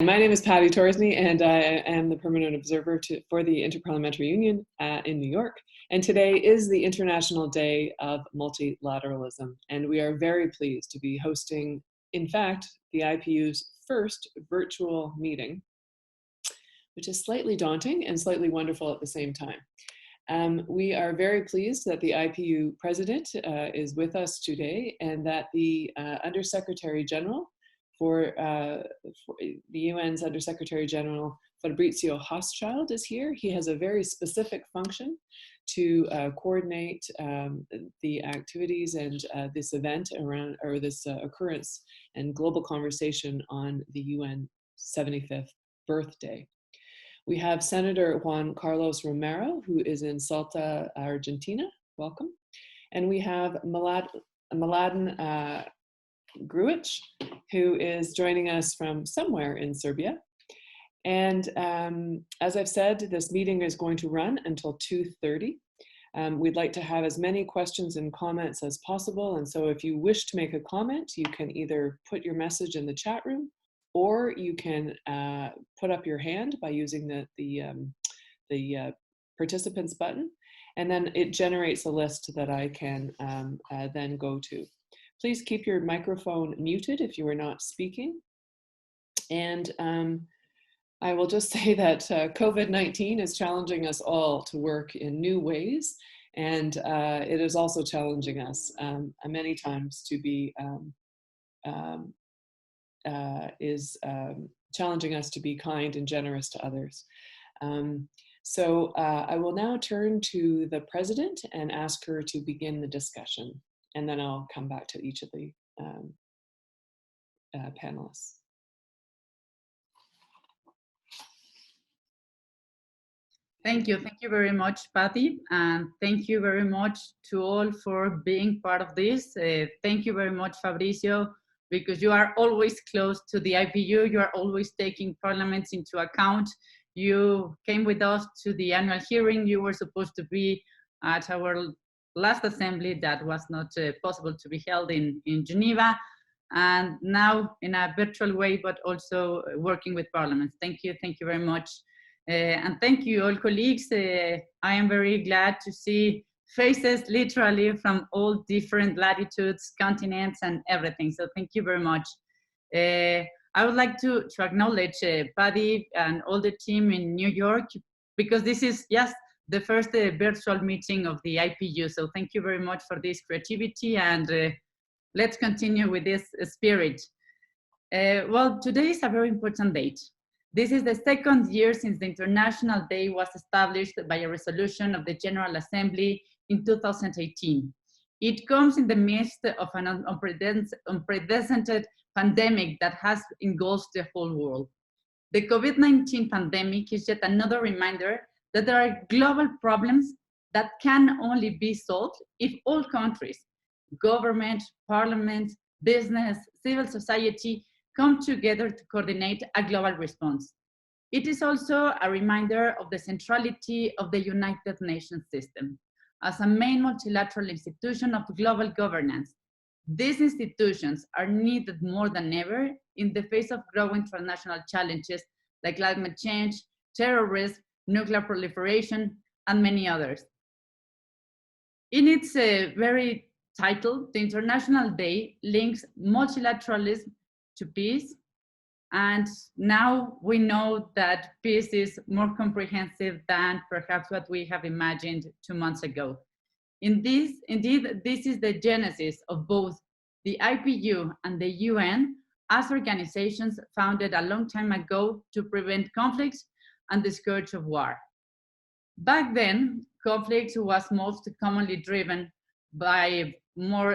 My name is Patty Torsney, and I am the permanent observer for the Inter-Parliamentary Union in New York. And today is the International Day of Multilateralism, and we are very pleased to be hosting, in fact, the IPU's first virtual meeting, which is slightly daunting and slightly wonderful at the same time. We are very pleased that the IPU President is with us today, and that the Undersecretary General for the UN's Undersecretary General Fabrizio Hochschild is here. He has a very specific function to coordinate the activities and this event around, or this occurrence and global conversation on the UN 75th birthday. We have Senator Juan Carlos Romero, who is in Salta, Argentina. Welcome. And we have Mladen Grujić, who is joining us from somewhere in Serbia. And as I've said, this meeting is going to run until 2:30. We'd like to have as many questions and comments as possible. And so if you wish to make a comment, you can either put your message in the chat room, or you can put up your hand by using the participants button. And then it generates a list that I can then go to. Please keep your microphone muted if you are not speaking. And I will just say that COVID-19 is challenging us all to work in new ways. And it is also challenging us many times to be, challenging us to be kind and generous to others. So I will now turn to the President and ask her to begin the discussion. And then I'll come back to each of the panelists. Thank you very much, Patty, and thank you very much to all for being part of this. Thank you very much, Fabrizio, because you are always close to the IPU. You are always taking parliaments into account. You came with us to the annual hearing. You were supposed to be at our last assembly that was not possible to be held in Geneva, and now in a virtual way, but also working with parliaments. Thank you very much. And thank you all colleagues. I am very glad to see faces literally from all different latitudes, continents, and everything. So thank you very much. I would like to acknowledge Paddy and all the team in New York, because this is just the first virtual meeting of the IPU. So thank you very much for this creativity, and let's continue with this spirit. Well, today is a very important date. This is the second year since the International Day was established by a resolution of the General Assembly in 2018. It comes in the midst of an unprecedented pandemic that has engulfed the whole world. The COVID-19 pandemic is yet another reminder that there are global problems that can only be solved if all countries, government, parliament, business, civil society come together to coordinate a global response. It is also a reminder of the centrality of the United Nations system as a main multilateral institution of global governance. These institutions are needed more than ever in the face of growing transnational challenges like climate change, terrorism, nuclear proliferation, and many others. In its very title, the International Day links multilateralism to peace, and now we know that peace is more comprehensive than perhaps what we have imagined 2 months ago. Indeed, this is the genesis of both the IPU and the UN as organizations founded a long time ago to prevent conflicts and the scourge of war. Back then, conflict was most commonly driven by more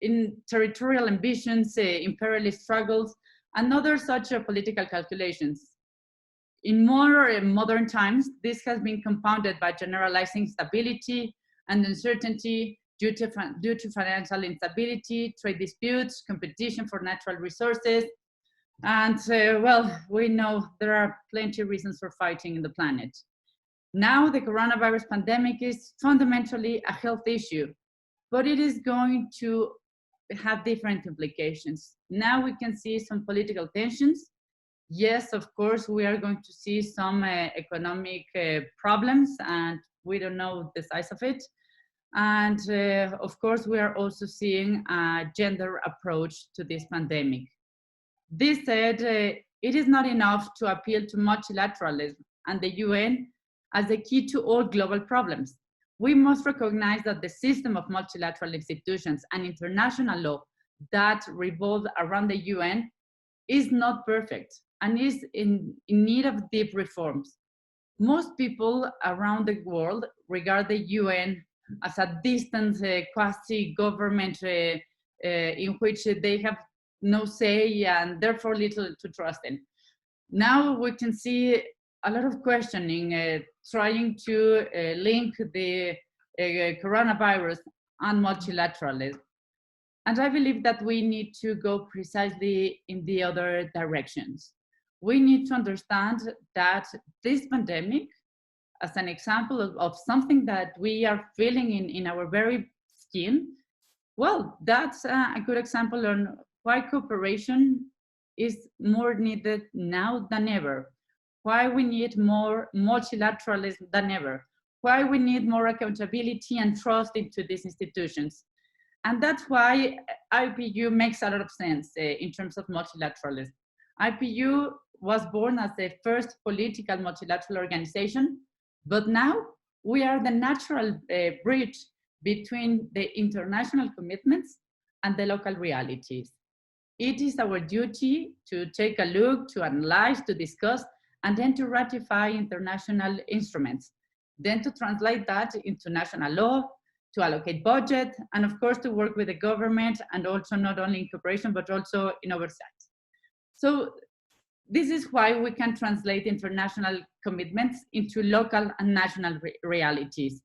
in territorial ambitions, imperialist struggles, and other such political calculations. In more modern times, this has been compounded by generalizing instability and uncertainty due to financial instability, trade disputes, competition for natural resources, and well, we know there are plenty of reasons for fighting in the planet. Now the coronavirus pandemic is fundamentally a health issue, but it is going to have different implications. Now we can see some political tensions Yes, of course, we are going to see some economic problems, and we don't know the size of it. And of course, we are also seeing a gender approach to this pandemic. This said, it is not enough to appeal to multilateralism and the UN as the key to all global problems. We must recognize that the system of multilateral institutions and international law that revolve around the UN is not perfect and is in need of deep reforms. Most people around the world regard the UN as a distant quasi-government in which they have no say and therefore little to trust in. Now we can see a lot of questioning, trying to link the coronavirus and multilateralism. And I believe that we need to go precisely in the other directions. We need to understand that this pandemic, as an example of something that we are feeling in our very skin, well, that's a good example on why cooperation is more needed now than ever, why we need more multilateralism than ever, why we need more accountability and trust into these institutions. And that's why IPU makes a lot of sense in terms of multilateralism. IPU was born as the first political multilateral organization, but now we are the natural bridge between the international commitments and the local realities. It is our duty to take a look, to analyze, to discuss, and then to ratify international instruments, then to translate that into national law, to allocate budget, and of course to work with the government, and also not only in cooperation, but also in oversight. So this is why we can translate international commitments into local and national realities.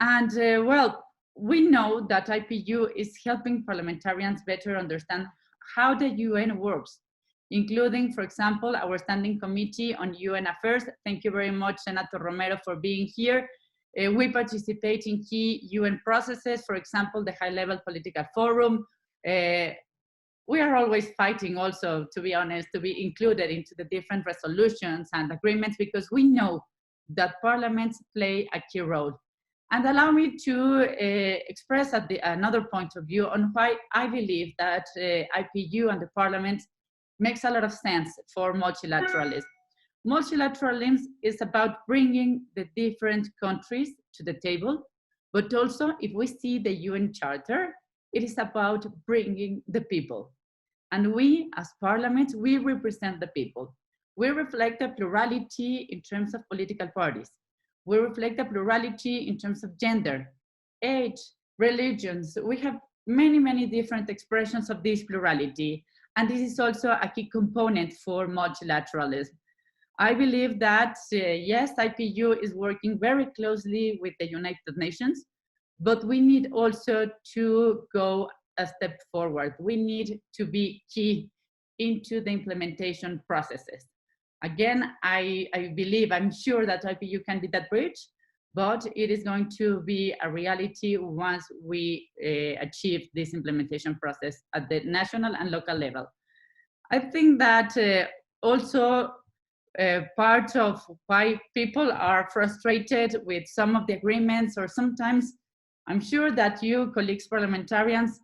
And well, we know that IPU is helping parliamentarians better understand how the UN works, including, for example, our Standing Committee on UN Affairs. Thank you very much, Senator Romero, for being here. We participate in key UN processes, for example, the High-Level Political Forum. We are always fighting also, to be honest, to be included into the different resolutions and agreements, because we know that parliaments play a key role. And allow me to express another point of view on why I believe that IPU and the parliament makes a lot of sense for multilateralism. Multilateralism is about bringing the different countries to the table, but also if we see the UN Charter, it is about bringing the people. And we, as parliament, we represent the people. We reflect the plurality in terms of political parties. We reflect the plurality in terms of gender, age, religions. We have many, many different expressions of this plurality. And this is also a key component for multilateralism. I believe that, yes, IPU is working very closely with the United Nations, but we need also to go a step forward. We need to be key into the implementation processes. Again, I believe, I'm sure that IPU can be that bridge, but it is going to be a reality once we achieve this implementation process at the national and local level. I think that also part of why people are frustrated with some of the agreements, or sometimes I'm sure that you, colleagues parliamentarians,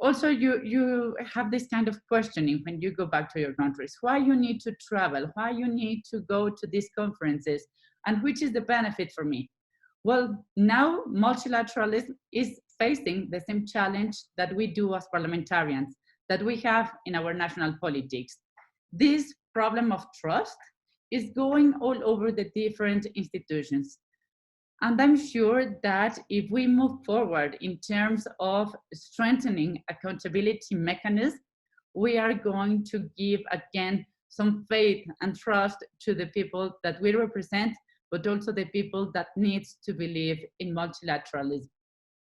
also you have this kind of questioning when you go back to your countries, why you need to travel, why you need to go to these conferences, and which is the benefit for me? Well, now multilateralism is facing the same challenge that we do as parliamentarians, that we have in our national politics. This problem of trust is going all over the different institutions. And I'm sure that if we move forward in terms of strengthening accountability mechanisms, we are going to give again some faith and trust to the people that we represent, but also the people that needs to believe in multilateralism.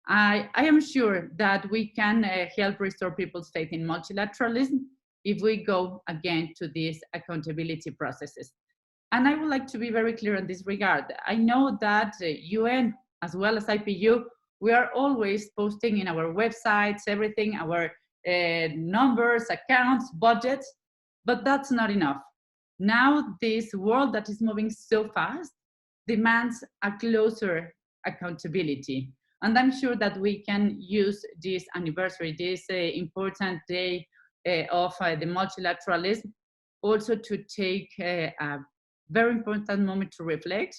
I am sure that we can help restore people's faith in multilateralism if we go again to these accountability processes. And I would like to be very clear in this regard. I know that UN, as well as IPU, we are always posting in our websites, everything, our numbers, accounts, budgets, But that's not enough. Now, this world that is moving so fast demands a closer accountability. And I'm sure that we can use this anniversary, this important day of the multilateralism, also to take a very important moment to reflect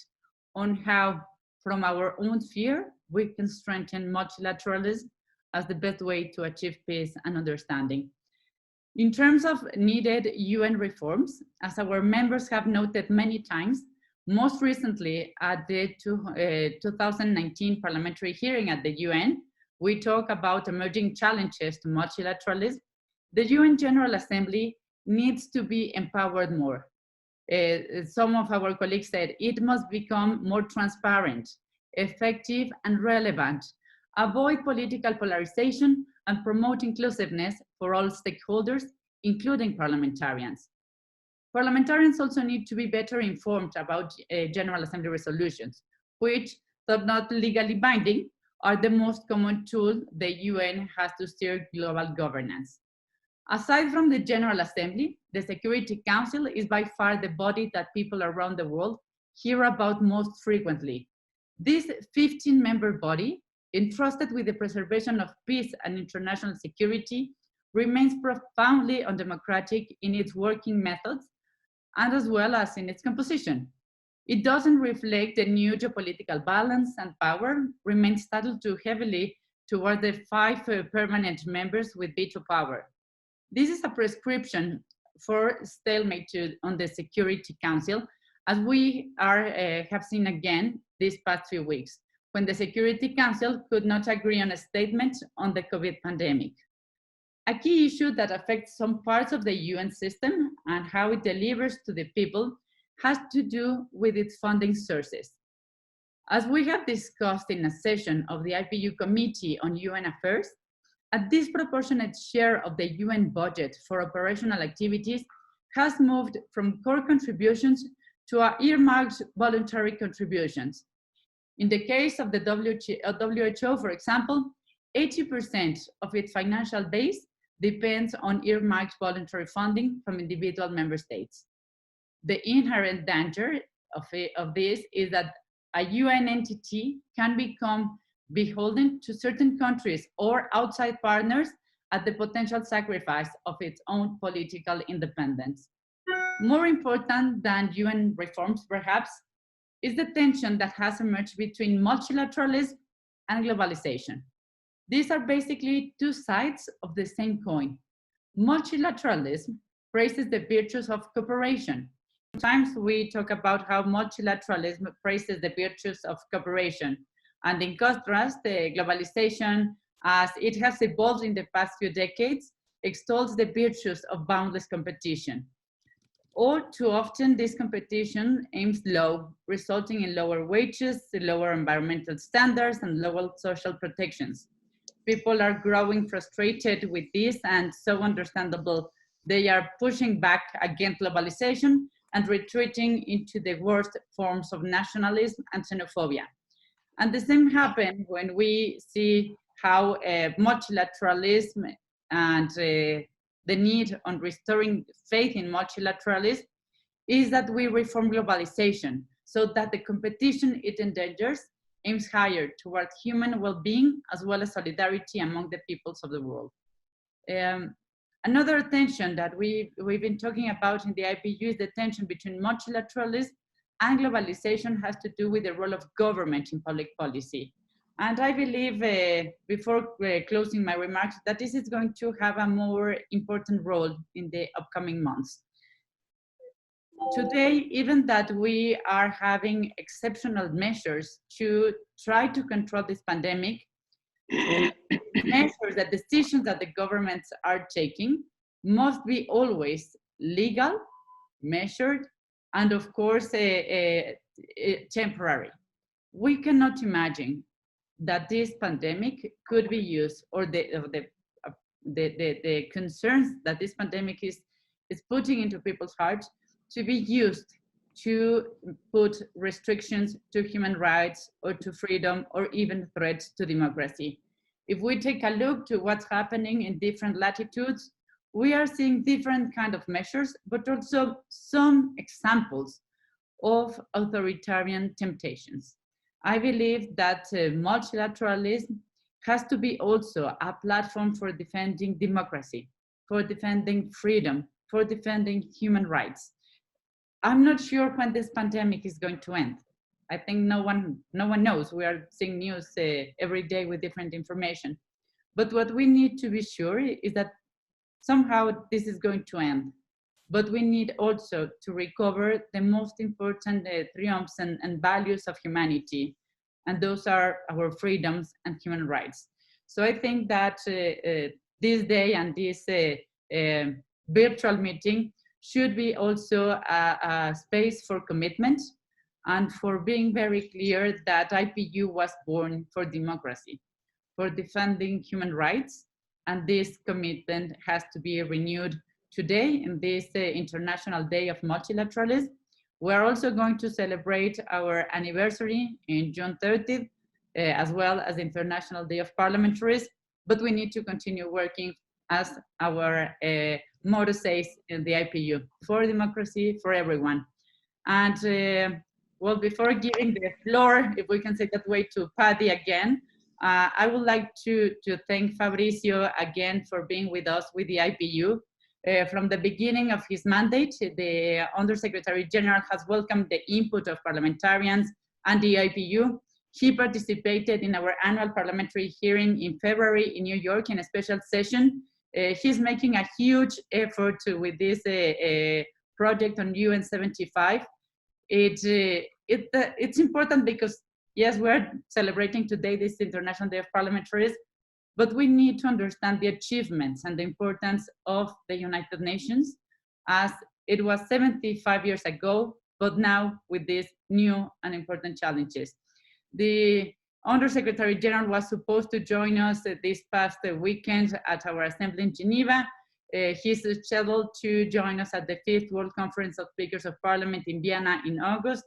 on how, from our own sphere, we can strengthen multilateralism as the best way to achieve peace and understanding. In terms of needed UN reforms, as our members have noted many times, most recently at the 2019 parliamentary hearing at the UN, we talk about emerging challenges to multilateralism. The UN General Assembly needs to be empowered more. Some of our colleagues said it must become more transparent, effective, and relevant, avoid political polarization, and promote inclusiveness for all stakeholders, including parliamentarians. Parliamentarians also need to be better informed about General Assembly resolutions, which, though not legally binding, are the most common tool the UN has to steer global governance. Aside from the General Assembly, the Security Council is by far the body that people around the world hear about most frequently. This 15-member body, entrusted with the preservation of peace and international security, remains profoundly undemocratic in its working methods and as well as in its composition. It doesn't reflect the new geopolitical balance, and power remains saddled too heavily toward the 5 permanent members with veto power. This is a prescription for stalemate on the Security Council, as we have seen again these past few weeks, when the Security Council could not agree on a statement on the COVID pandemic. A key issue that affects some parts of the UN system and how it delivers to the people has to do with its funding sources. As we have discussed in a session of the IPU Committee on UN Affairs, a disproportionate share of the UN budget for operational activities has moved from core contributions to earmarked voluntary contributions. In the case of the WHO, for example, 80% of its financial base depends on earmarked voluntary funding from individual member states. The inherent danger of this is that a UN entity can become beholden to certain countries or outside partners at the potential sacrifice of its own political independence. More important than UN reforms, perhaps, is the tension that has emerged between multilateralism and globalization. These are basically two sides of the same coin. Multilateralism praises the virtues of cooperation. Sometimes we talk about how multilateralism praises the virtues of cooperation. And in contrast, the globalization, as it has evolved in the past few decades, extols the virtues of boundless competition. All too often, this competition aims low, resulting in lower wages, lower environmental standards, and lower social protections. People are growing frustrated with this, and so understandable. They are pushing back against globalization and retreating into the worst forms of nationalism and xenophobia. And the same happens when we see how multilateralism and the need on restoring faith in multilateralism is that we reform globalization so that the competition it endangers aims higher toward human well-being as well as solidarity among the peoples of the world. Another tension that we've been talking about in the IPU is the tension between multilateralism and globalization has to do with the role of government in public policy. And I believe, before closing my remarks, that this is going to have a more important role in the upcoming months. Today, even that we are having exceptional measures to try to control this pandemic, measures, the decisions that the governments are taking must be always legal, measured, and of course, temporary. We cannot imagine that this pandemic could be used, or the concerns that this pandemic is putting into people's hearts, to be used to put restrictions to human rights or to freedom or even threats to democracy. If we take a look to what's happening in different latitudes, we are seeing different kind of measures, but also some examples of authoritarian temptations. I believe that multilateralism has to be also a platform for defending democracy, for defending freedom, for defending human rights. I'm not sure when this pandemic is going to end. I think no one knows. We are seeing news every day with different information. But what we need to be sure is that somehow this is going to end. But we need also to recover the most important triumphs and values of humanity. And those are our freedoms and human rights. So I think that this day and this virtual meeting should be also a space for commitment and for being very clear that IPU was born for democracy, for defending human rights, and this commitment has to be renewed today in this International Day of Multilateralism. We're also going to celebrate our anniversary in June 30th, as well as International Day of Parliamentaries, but we need to continue working as our motto says in the IPU, for democracy, for everyone. And well, before giving the floor, if we can say that way, to Paddy again, I would like to thank Fabrizio again for being with us with the IPU. From the beginning of his mandate, the Undersecretary General has welcomed the input of parliamentarians and the IPU. He participated in our annual parliamentary hearing in February in New York in a special session. He's making a huge effort with this project on UN 75. It's important because, yes, we're celebrating today this International Day of Parliamentaries, but we need to understand the achievements and the importance of the United Nations, as it was 75 years ago, but now with these new and important challenges. The Undersecretary General was supposed to join us this past weekend at our assembly in Geneva. He's scheduled to join us at the 5th World Conference of Speakers of Parliament in Vienna in August.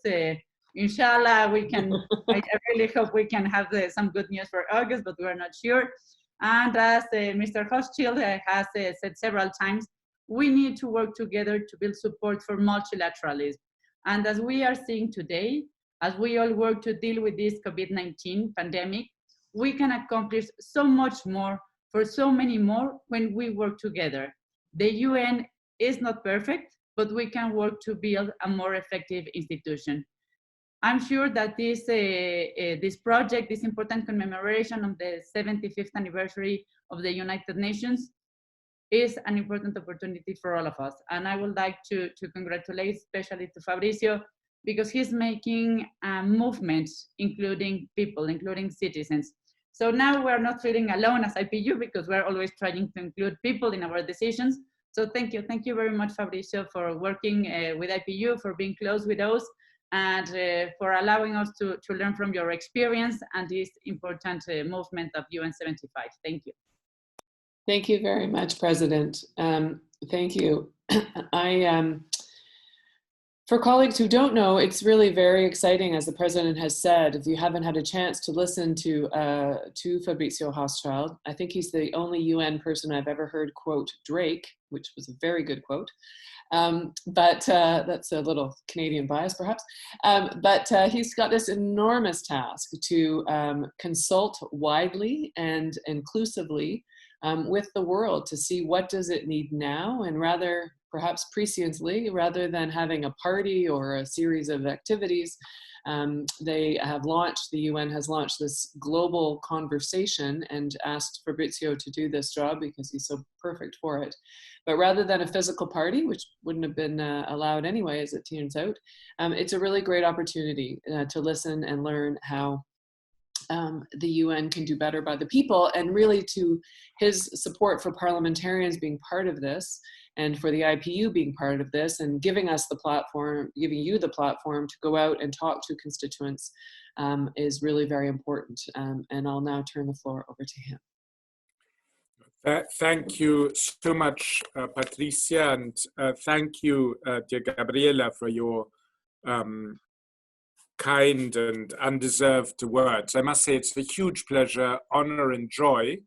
Inshallah, we can, I really hope we can have some good news for August, but we're not sure. And as Mr. Hochschild has said several times, we need to work together to build support for multilateralism. And as we are seeing today, as we all work to deal with this COVID-19 pandemic, we can accomplish so much more for so many more when we work together. The UN is not perfect, but we can work to build a more effective institution. I'm sure that this project, this important commemoration of the 75th anniversary of the United Nations, is an important opportunity for all of us. And I would like to congratulate especially to Fabrizio, because he's making a movement, including people, including citizens. So now we're not feeling alone as IPU, because we're always trying to include people in our decisions. So thank you very much, Fabrizio, for working with IPU, for being close with us, and for allowing us to learn from your experience and this important movement of UN 75. Thank you. Thank you very much, President. Thank you. For colleagues who don't know, it's really very exciting, as the President has said. If you haven't had a chance to listen to Fabrizio Hochschild, I think he's the only UN person I've ever heard quote Drake, which was a very good quote. But that's a little Canadian bias, perhaps. But he's got this enormous task to consult widely and inclusively with the world to see what does it need now, and rather, perhaps presciently, rather than having a party or a series of activities, the UN has launched this global conversation and asked Fabrizio to do this job because he's so perfect for it. But rather than a physical party, which wouldn't have been allowed anyway, as it turns out, it's a really great opportunity to listen and learn how the UN can do better by the people, and really to his support for parliamentarians being part of this, and for the IPU being part of this, and giving us the platform, giving you the platform to go out and talk to constituents is really very important. And I'll now turn the floor over to him. Thank you so much, Patricia, and thank you, dear Gabriela, for your kind and undeserved words. I must say it's a huge pleasure, honor, and joy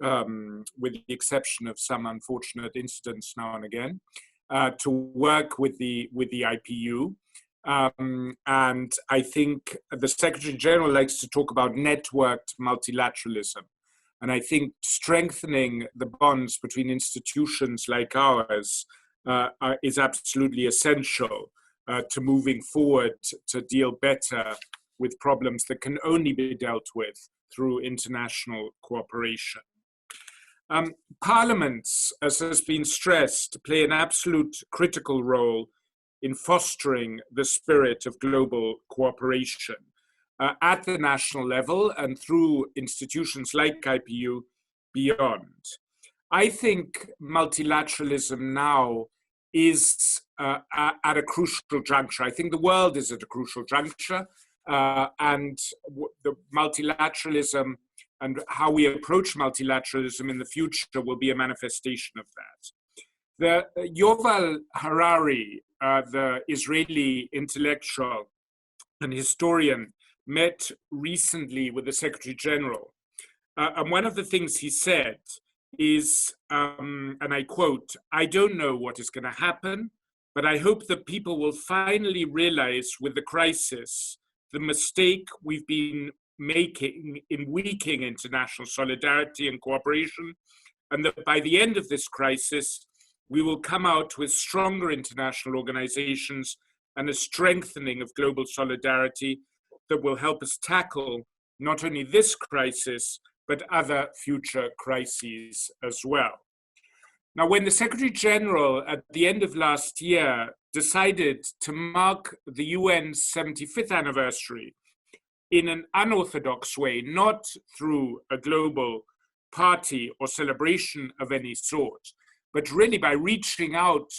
with the exception of some unfortunate incidents now and again, to work with the IPU. And I think the Secretary General likes to talk about networked multilateralism. And I think strengthening the bonds between institutions like ours is absolutely essential to moving forward to deal better with problems that can only be dealt with through international cooperation. Parliaments, as has been stressed, play an absolute critical role in fostering the spirit of global cooperation at the national level and through institutions like IPU beyond. I think multilateralism now is at a crucial juncture. I think the world is at a crucial juncture, and the multilateralism and how we approach multilateralism in the future will be a manifestation of that. Yuval Harari, the Israeli intellectual and historian, met recently with the Secretary General. And one of the things he said is, and I quote, "I don't know what is going to happen, but I hope that people will finally realize with the crisis the mistake we've been making in weakening international solidarity and cooperation, and that by the end of this crisis, we will come out with stronger international organizations and a strengthening of global solidarity that will help us tackle not only this crisis, but other future crises as well." Now, when the Secretary General at the end of last year decided to mark the UN's 75th anniversary in an unorthodox way, not through a global party or celebration of any sort, but really by reaching out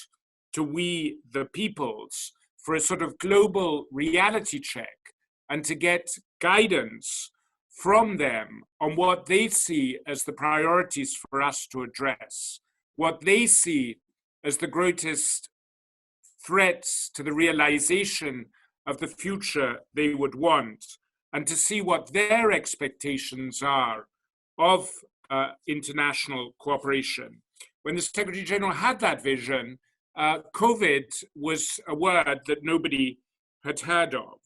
to we, the peoples, for a sort of global reality check and to get guidance from them on what they see as the priorities for us to address, what they see as the greatest threats to the realization of the future they would want, and to see what their expectations are of international cooperation. When the Secretary General had that vision, COVID was a word that nobody had heard of.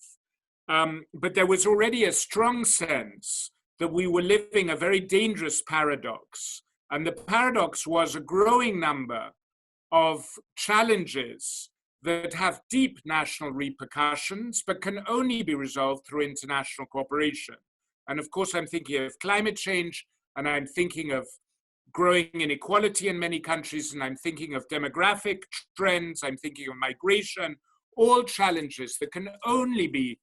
But there was already a strong sense that we were living a very dangerous paradox. And the paradox was a growing number of challenges that have deep national repercussions, but can only be resolved through international cooperation. And of course, I'm thinking of climate change, and I'm thinking of growing inequality in many countries, and I'm thinking of demographic trends, I'm thinking of migration, all challenges that can only be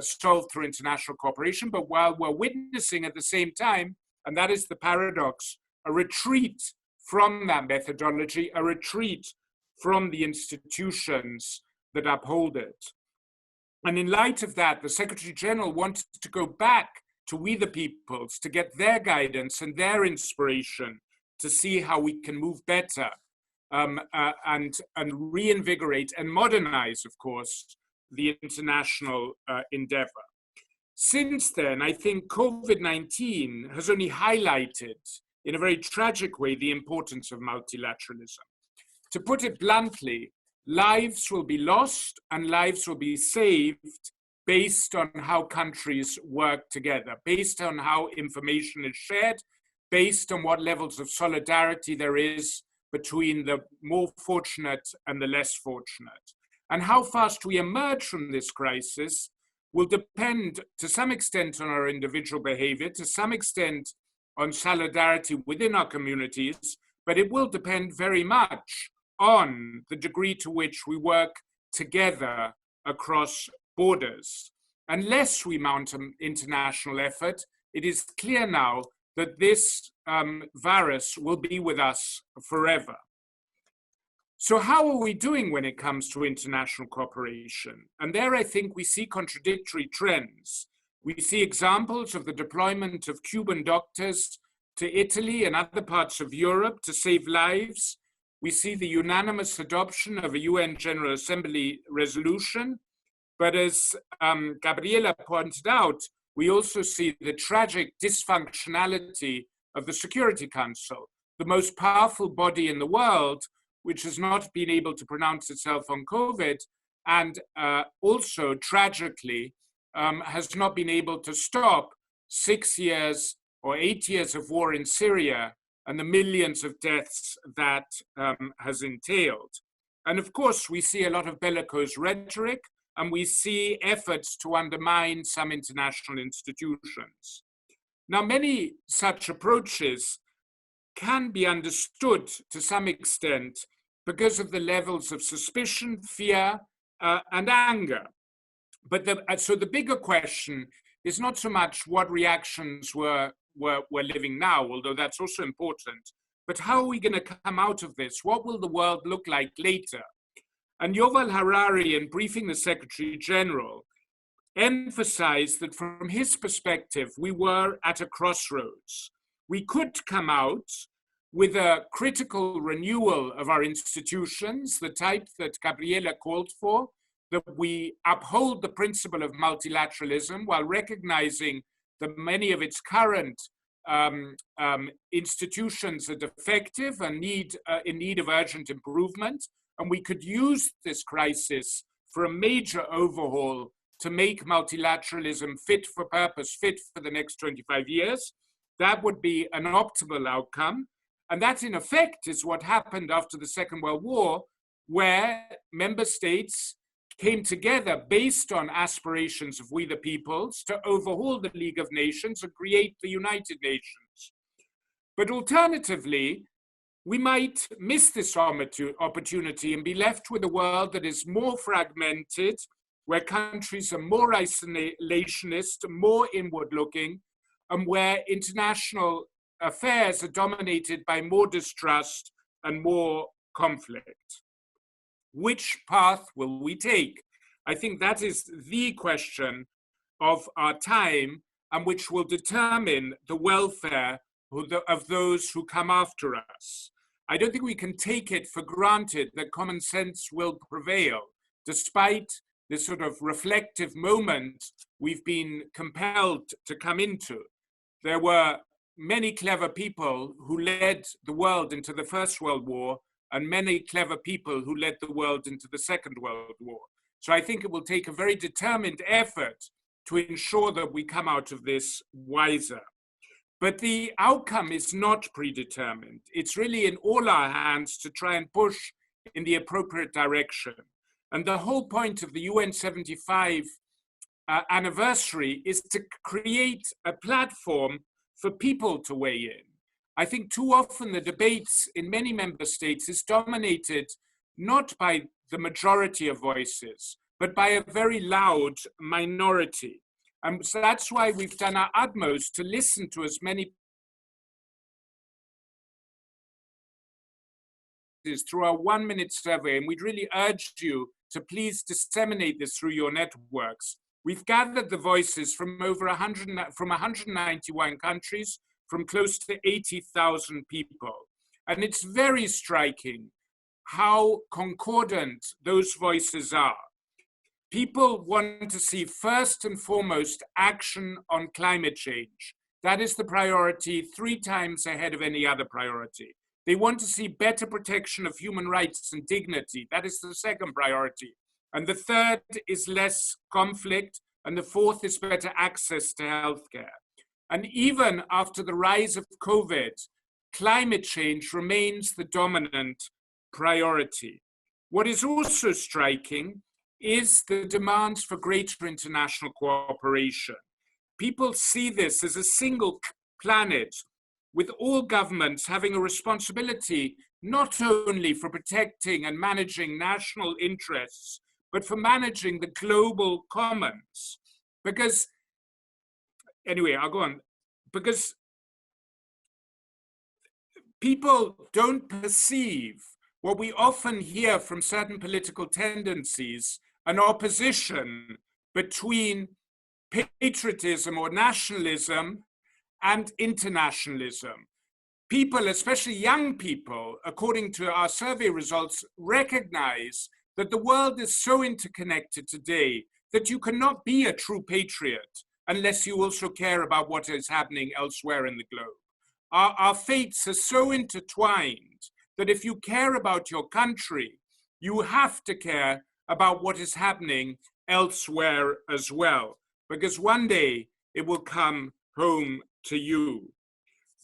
solved through international cooperation. But while we're witnessing at the same time, and that is the paradox, a retreat from that methodology, a retreat from the institutions that uphold it. And in light of that, the Secretary General wanted to go back to we the peoples to get their guidance and their inspiration to see how we can move better and reinvigorate and modernize, of course, the international endeavor. Since then, I think COVID-19 has only highlighted in a very tragic way the importance of multilateralism. To put it bluntly, lives will be lost and lives will be saved based on how countries work together, based on how information is shared, based on what levels of solidarity there is between the more fortunate and the less fortunate. And how fast we emerge from this crisis will depend to some extent on our individual behavior, to some extent on solidarity within our communities, but it will depend very much on the degree to which we work together across borders. Unless we mount an international effort, it is clear now that this virus will be with us forever. So how are we doing when it comes to international cooperation? And there I think we see contradictory trends. We see examples of the deployment of Cuban doctors to Italy and other parts of Europe to save lives. We see the unanimous adoption of a UN General Assembly resolution. But as Gabriela pointed out, we also see the tragic dysfunctionality of the Security Council, the most powerful body in the world, which has not been able to pronounce itself on COVID, and also tragically has not been able to stop 6 years or 8 years of war in Syria and the millions of deaths that has entailed. And of course, we see a lot of bellicose rhetoric, and we see efforts to undermine some international institutions. Now, many such approaches can be understood to some extent because of the levels of suspicion, fear, and anger. But so the bigger question is not so much what reactions we're living now, although that's also important, but how are we going to come out of this? What will the world look like later? And Yuval Harari, in briefing the Secretary General, emphasized that from his perspective, we were at a crossroads. We could come out with a critical renewal of our institutions, the type that Gabriela called for, that we uphold the principle of multilateralism while recognizing that many of its current institutions are defective and in need of urgent improvement. And we could use this crisis for a major overhaul to make multilateralism fit for purpose, fit for the next 25 years. That would be an optimal outcome. And that, in effect, is what happened after the Second World War, where member states came together based on aspirations of we the peoples to overhaul the League of Nations and create the United Nations. But alternatively, we might miss this opportunity and be left with a world that is more fragmented, where countries are more isolationist, more inward-looking, and where international affairs are dominated by more distrust and more conflict. Which path will we take? I think that is the question of our time, and which will determine the welfare of those who come after us. I don't think we can take it for granted that common sense will prevail, despite this sort of reflective moment we've been compelled to come into. There were many clever people who led the world into the First World War, and many clever people who led the world into the Second World War. So I think it will take a very determined effort to ensure that we come out of this wiser. But the outcome is not predetermined. It's really in all our hands to try and push in the appropriate direction. And the whole point of the UN 75 anniversary is to create a platform for people to weigh in. I think too often the debates in many member states is dominated not by the majority of voices, but by a very loud minority. And so that's why we've done our utmost to listen to as many through our 1-minute survey, and we'd really urge you to please disseminate this through your networks. We've gathered the voices from over 191 countries, from close to 80,000 people. And it's very striking how concordant those voices are. People want to see first and foremost action on climate change. That is the priority 3 times ahead of any other priority. They want to see better protection of human rights and dignity. That is the second priority. And the third is less conflict. And the fourth is better access to healthcare. And even after the rise of COVID, climate change remains the dominant priority. What is also striking is the demands for greater international cooperation. People see this as a single planet, with all governments having a responsibility not only for protecting and managing national interests, but for managing the global commons. Because, anyway, I'll go on. Because people don't perceive what we often hear from certain political tendencies, an opposition between patriotism or nationalism and internationalism. People, especially young people, according to our survey results, recognize that the world is so interconnected today that you cannot be a true patriot unless you also care about what is happening elsewhere in the globe. our fates are so intertwined that if you care about your country, you have to care about what is happening elsewhere as well, because one day it will come home to you.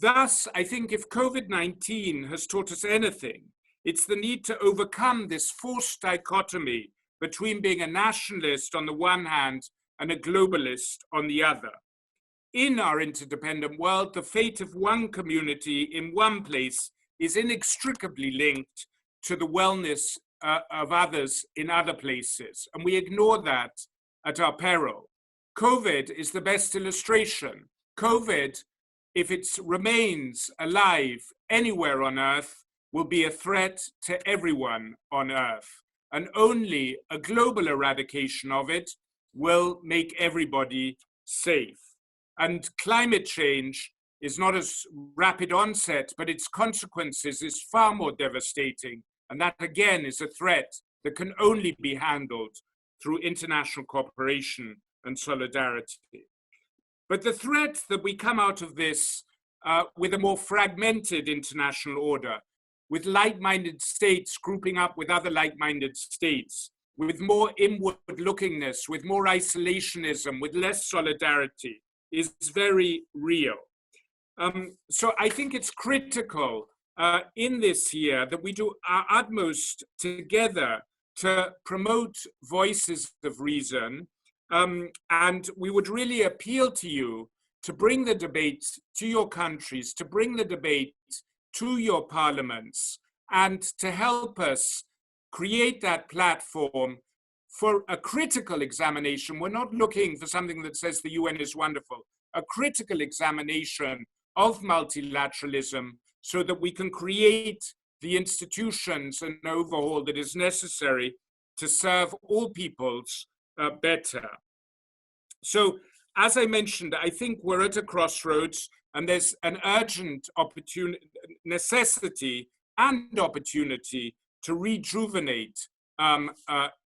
Thus, I think if COVID-19 has taught us anything, it's the need to overcome this forced dichotomy between being a nationalist on the one hand and a globalist on the other. In our interdependent world, the fate of one community in one place is inextricably linked to the wellness of others in other places, and we ignore that at our peril. COVID is the best illustration. COVID, if it remains alive anywhere on Earth, will be a threat to everyone on Earth, and only a global eradication of it will make everybody safe. And climate change is not as rapid onset, but its consequences is far more devastating. And that again is a threat that can only be handled through international cooperation and solidarity. But the threat that we come out of this with a more fragmented international order, with like-minded states grouping up with other like-minded states, with more inward-lookingness, with more isolationism, with less solidarity, is very real. So I think it's critical in this year that we do our utmost together to promote voices of reason, and we would really appeal to you to bring the debate to your countries, to bring the debate to your parliaments, and to help us create that platform for a critical examination. We're not looking for something that says the UN is wonderful, a critical examination of multilateralism so that we can create the institutions and overhaul that is necessary to serve all peoples better. So, as I mentioned, I think we're at a crossroads, and there's an urgent necessity and opportunity to rejuvenate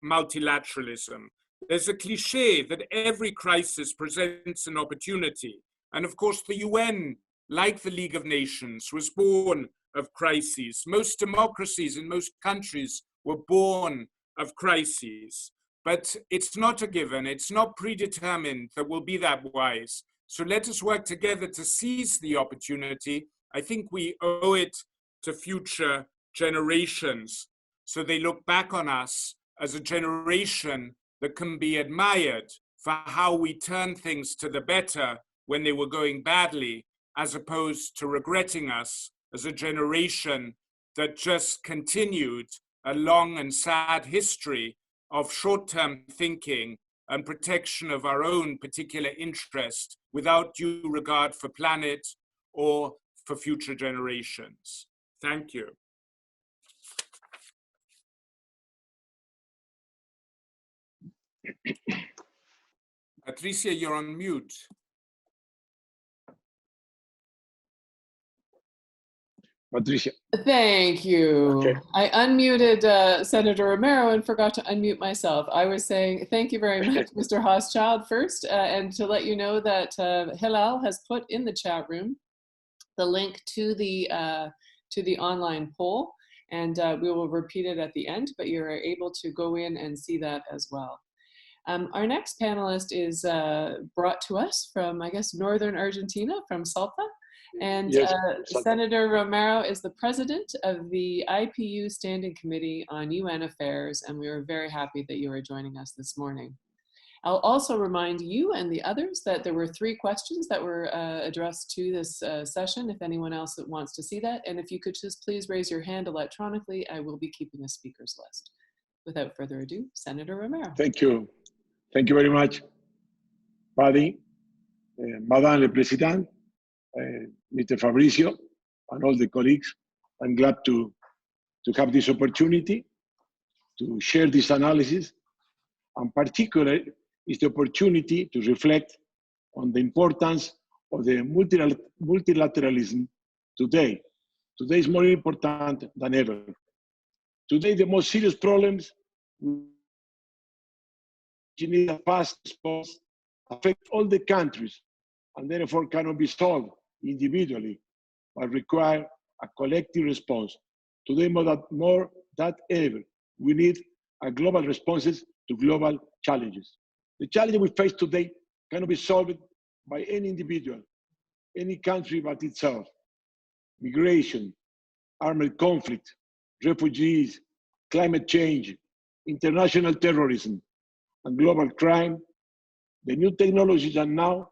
multilateralism. There's a cliche that every crisis presents an opportunity. And of course, the UN, like the League of Nations, was born of crises. Most democracies in most countries were born of crises. But it's not a given, it's not predetermined that we'll be that wise. So let us work together to seize the opportunity. I think we owe it to future generations, so they look back on us as a generation that can be admired for how we turn things to the better when they were going badly, as opposed to regretting us as a generation that just continued a long and sad history of short-term thinking and protection of our own particular interest without due regard for planet or for future generations. Thank you. Patricia, you're on mute. Patricia. Thank you. Okay. I unmuted Senator Romero and forgot to unmute myself. I was saying thank you very much, Mr. Hochschild, first, and to let you know that Hilal has put in the chat room the link to the online poll, and we will repeat it at the end, but you're able to go in and see that as well. Our next panelist is brought to us from, I guess, northern Argentina, from Salta. And yes, Senator Romero is the president of the IPU Standing Committee on UN Affairs, and we are very happy that you are joining us this morning. I'll also remind you and the others that there were 3 questions that were addressed to this session, if anyone else that wants to see that. And if you could just please raise your hand electronically, I will be keeping a speakers list. Without further ado, Senator Romero. Thank you. Thank you very much, Paddy, Madame le President, Mr. Fabrizio, and all the colleagues. I'm glad to have this opportunity to share this analysis, and particularly is the opportunity to reflect on the importance of the multilateralism today. Today is more important than ever. Today, the most serious problems which need a fast response affect all the countries and therefore cannot be solved individually. but require a collective response. Today, more than ever, we need a global responses to global challenges. The challenge we face today cannot be solved by any individual, any country but itself. Migration, armed conflict, refugees, climate change, international terrorism, and global crime, the new technologies are now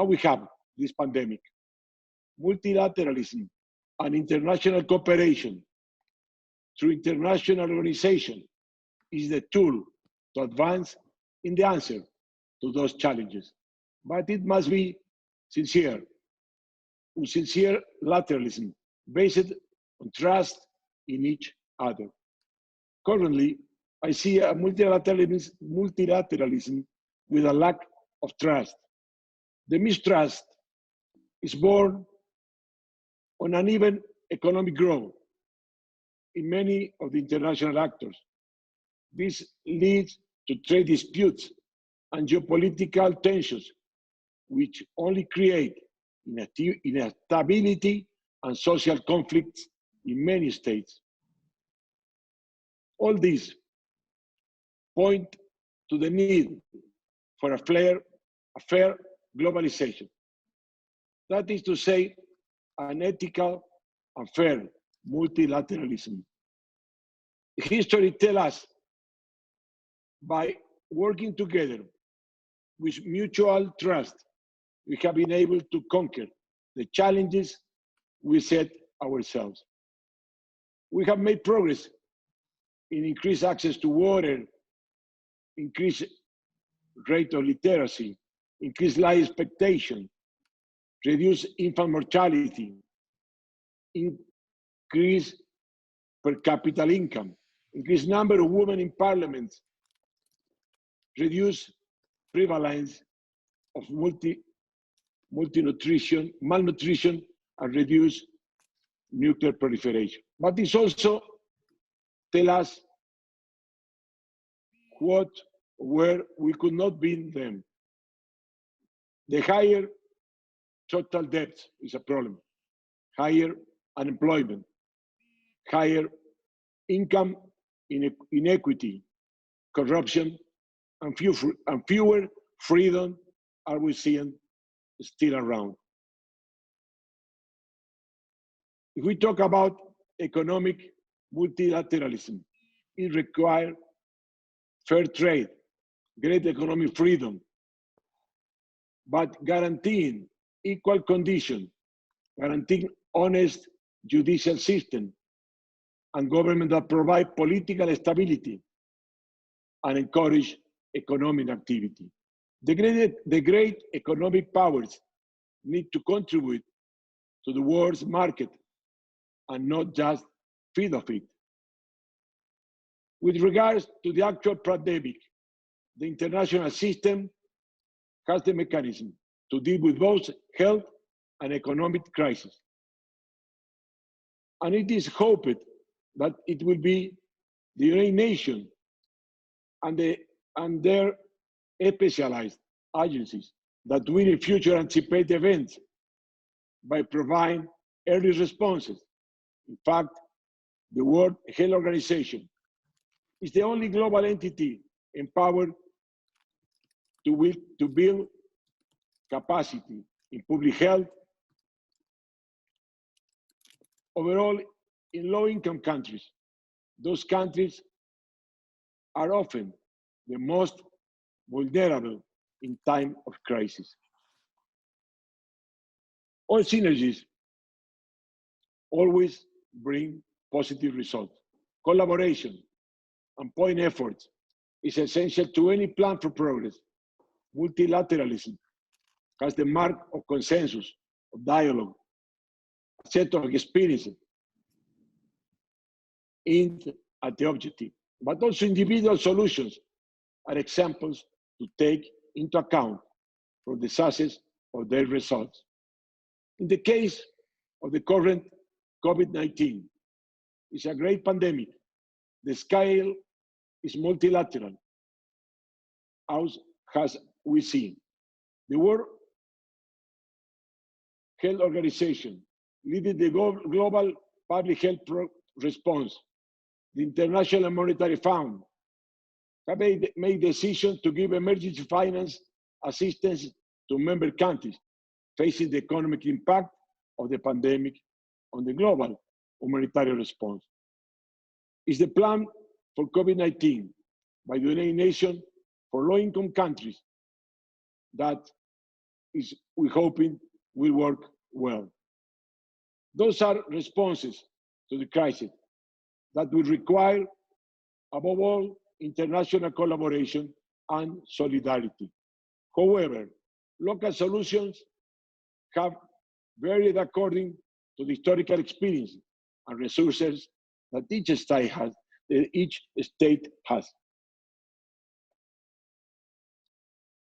we have this pandemic. Multilateralism and international cooperation through international organization is the tool to advance in the answer to those challenges. But it must be sincere, with sincere lateralism based on trust in each other. Currently, I see a multilateralism with a lack of trust. The mistrust is born on uneven economic growth in many of the international actors. This leads to trade disputes and geopolitical tensions, which only create instability and social conflicts in many states. All these point to the need for a fair globalization. That is to say, an ethical and fair multilateralism. History tells us by working together with mutual trust, we have been able to conquer the challenges we set ourselves. We have made progress in increased access to water, increased rate of literacy, increased life expectation, reduce infant mortality, increase per capita income, increase number of women in parliaments, reduce prevalence of malnutrition, and reduce nuclear proliferation. But this also tells us where we could not be them. The higher total debt is a problem, higher unemployment, higher income inequity, corruption, and fewer freedom are we seeing still around. If we talk about economic multilateralism, it requires fair trade, great economic freedom, but guaranteeing equal conditions, guaranteeing honest judicial system, and government that provide political stability and encourage economic activity. The great economic powers need to contribute to the world's market and not just feed off it. With regards to the actual pandemic, the international system has the mechanism to deal with both health and economic crisis. And it is hoped that it will be the United Nations and their specialized agencies that will in future anticipate events by providing early responses. In fact, the World Health Organization is the only global entity empowered to build capacity in public health. Overall, in low-income countries, those countries are often the most vulnerable in time of crisis. All synergies always bring positive results. Collaboration and joint efforts is essential to any plan for progress. Multilateralism has the mark of consensus, of dialogue, a set of experiences aimed at the objective, but also individual solutions are examples to take into account for the success of their results. In the case of the current COVID-19, it's a great pandemic. The scale is multilateral, as we see. The World Health Organization leading the global public health response. The International Monetary Fund have made decisions to give emergency finance assistance to member countries facing the economic impact of the pandemic on the global humanitarian response. It's the plan for COVID-19 by the United Nations for low-income countries that we're hoping will work well. Those are responses to the crisis that will require, above all, international collaboration and solidarity. However, local solutions have varied according to the historical experience and resources that each state has.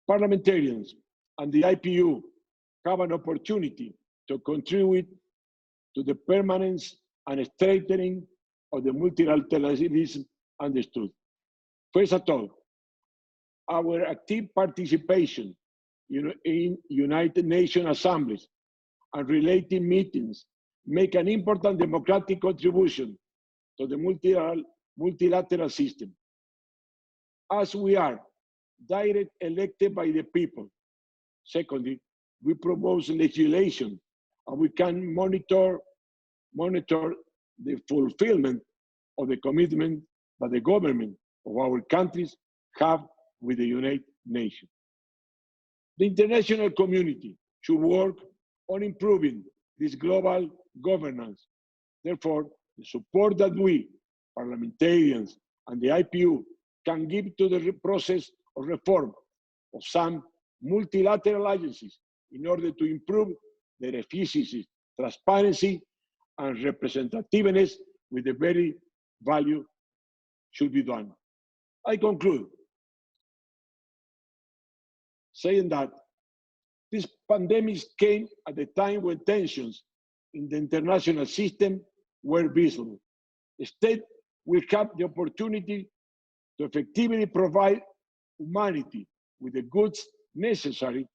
Parliamentarians and the IPU have an opportunity to contribute to the permanence and strengthening of the multilateralism understood. First of all, our active participation in United Nations assemblies and related meetings make an important democratic contribution to the multilateral system. As we are direct elected by the people. Secondly, we propose legislation and we can monitor the fulfillment of the commitment that the government of our countries have with the United Nations. The international community should work on improving this global governance. Therefore, the support that we, parliamentarians, and the IPU can give to the process of reform of some multilateral agencies in order to improve their efficiency, transparency, and representativeness with the very value should be done. I conclude saying that this pandemic came at a time when tensions in the international system were visible. Instead, we have the opportunity to effectively provide humanity with the goods necessary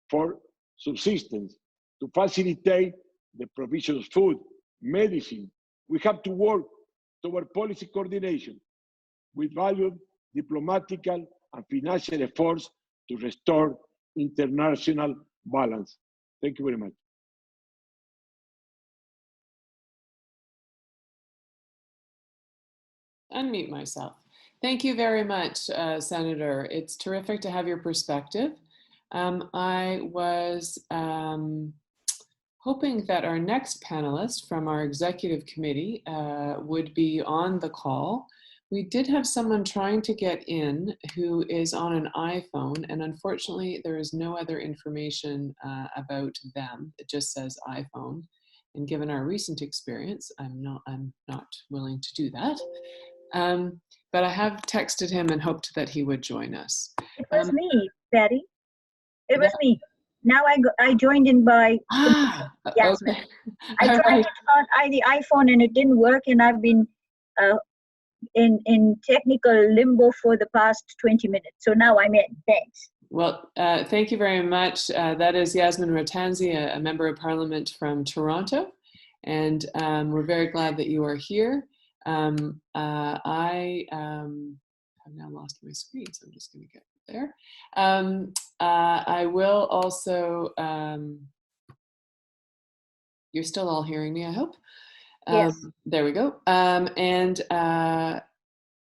for subsistence, to facilitate the provision of food, medicine. We have to work toward policy coordination with valued diplomatic and financial efforts to restore international balance. Thank you very much. Unmute myself. Thank you very much, Senator. It's terrific to have your perspective. I was hoping that our next panelist from our executive committee would be on the call. We did have someone trying to get in who is on an iPhone, and unfortunately there is no other information about them. It just says iPhone. And given our recent experience, I'm not willing to do that. But I have texted him and hoped that he would join us. It was me, Patty. It was me. Now I joined in by Yasmin. Okay. I tried it on the iPhone and it didn't work, and I've been in technical limbo for the past 20 minutes. So now I'm in. Thanks. Well, thank you very much. That is Yasmin Ratanzi, a member of parliament from Toronto. And we're very glad that you are here. I have now lost my screen, so I'm just going to get there. I will also, you're still all hearing me, I hope. Yes. There we go. And I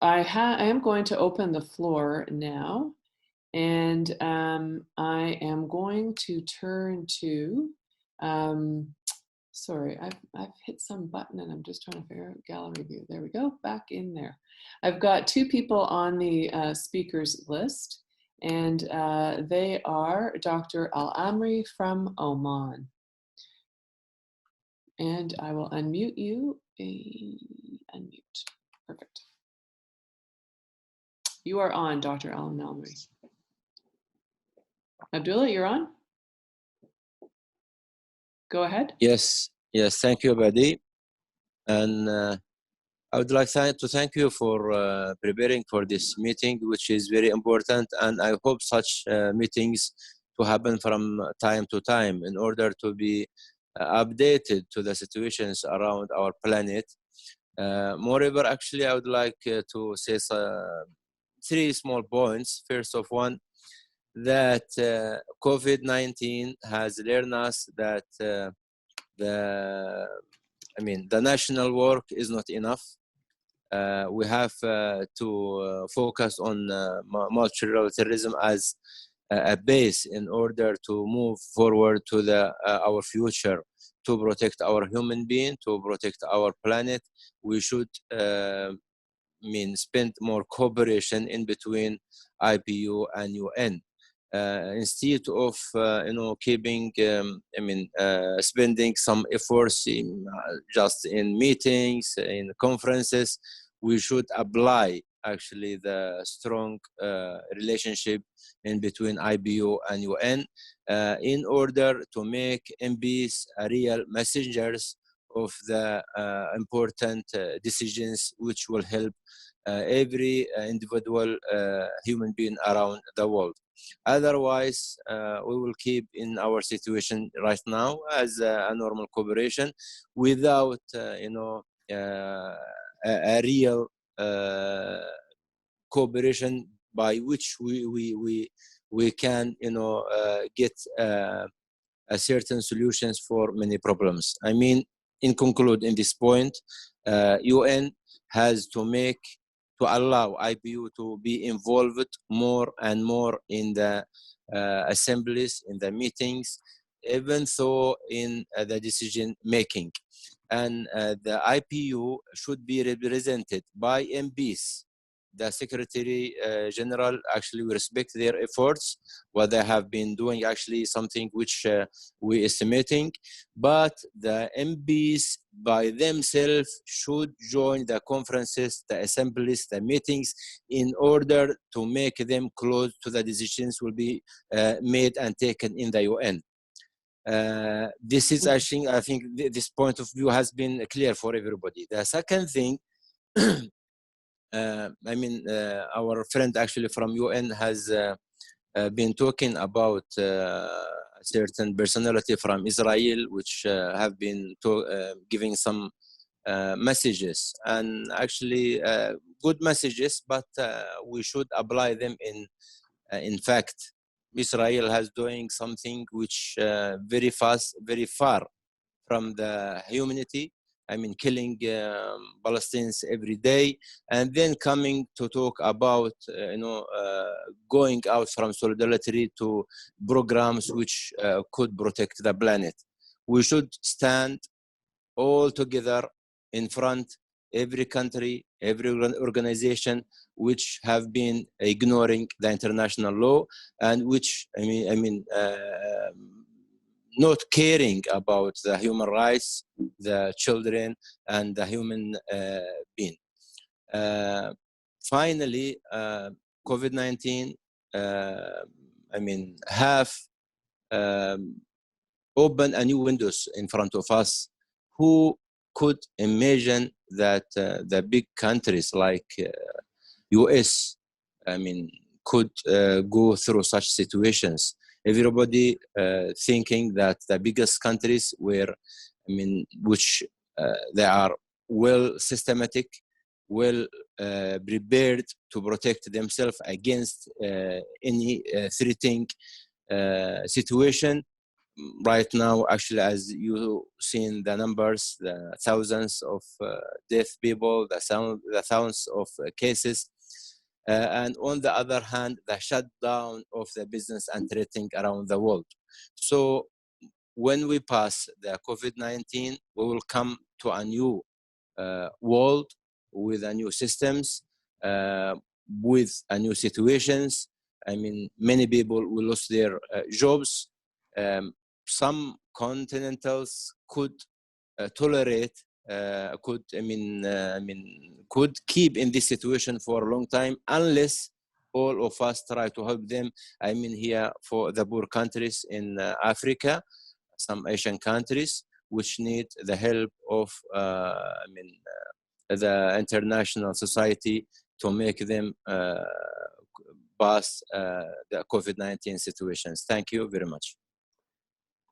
am going to open the floor now. And I am going to turn to, sorry, I've hit some button and I'm just trying to figure out gallery view. There we go, back in there. I've got two people on the speakers list, and they are Dr. Al-Amri from Oman. And I will unmute you. Unmute. Perfect. You are on, Dr. Al-Amri. Abdullah, you're on? Go ahead. Yes, thank you, Badi. And I would like to thank you for preparing for this meeting, which is very important. And I hope such meetings to happen from time to time in order to be updated to the situations around our planet. Moreover, actually, I would like to say three small points. First of one, that COVID-19 has learned us that the national work is not enough. We have to focus on multilateralism as a base in order to move forward to our future, to protect our human being, to protect our planet. We should spend more cooperation in between IPU and UN. Instead of keeping spending some efforts just in meetings, in conferences, we should apply actually the strong relationship in between IPU and UN in order to make MPs real messengers of the important decisions which will help every individual human being around the world. Otherwise, we will keep in our situation right now as a normal cooperation without, a real cooperation by which we can, get a certain solutions for many problems. I mean, in conclude, in this point, UN has to allow IPU to be involved more and more in the assemblies, in the meetings, even though in the decision making. And the IPU should be represented by MPs. The Secretary General, actually, we respect their efforts, what they have been doing, actually something which we estimating, but the MPs by themselves should join the conferences, the assemblies, the meetings, in order to make them close to the decisions will be made and taken in the UN. This is, I think this point of view has been clear for everybody. The second thing, our friend actually from UN has been talking about a certain personality from Israel, which have been giving some messages, and actually good messages, but we should apply them in fact. Israel has doing something which very fast, very far from the humanity. I mean, killing Palestinians every day, and then coming to talk about, going out from solidarity to programs which could protect the planet. We should stand all together in front, every country, every organization which have been ignoring the international law and which, not caring about the human rights, the children, and the human being. Finally, COVID-19, have opened a new windows in front of us. Who could imagine that the big countries like US, could go through such situations? Everybody thinking that the biggest countries which they are well systematic, well prepared to protect themselves against any threatening situation. Right now, actually, as you seen the numbers, the thousands of dead people, the thousands of cases, and on the other hand, the shutdown of the business and trading around the world. So when we pass the COVID-19, we will come to a new world with a new systems, with a new situations. Many people will lose their jobs. Some continentals could tolerate, could keep in this situation for a long time unless all of us try to help them. Here for the poor countries in Africa, some Asian countries which need the help of the international society to make them pass the COVID-19 situations. Thank you very much.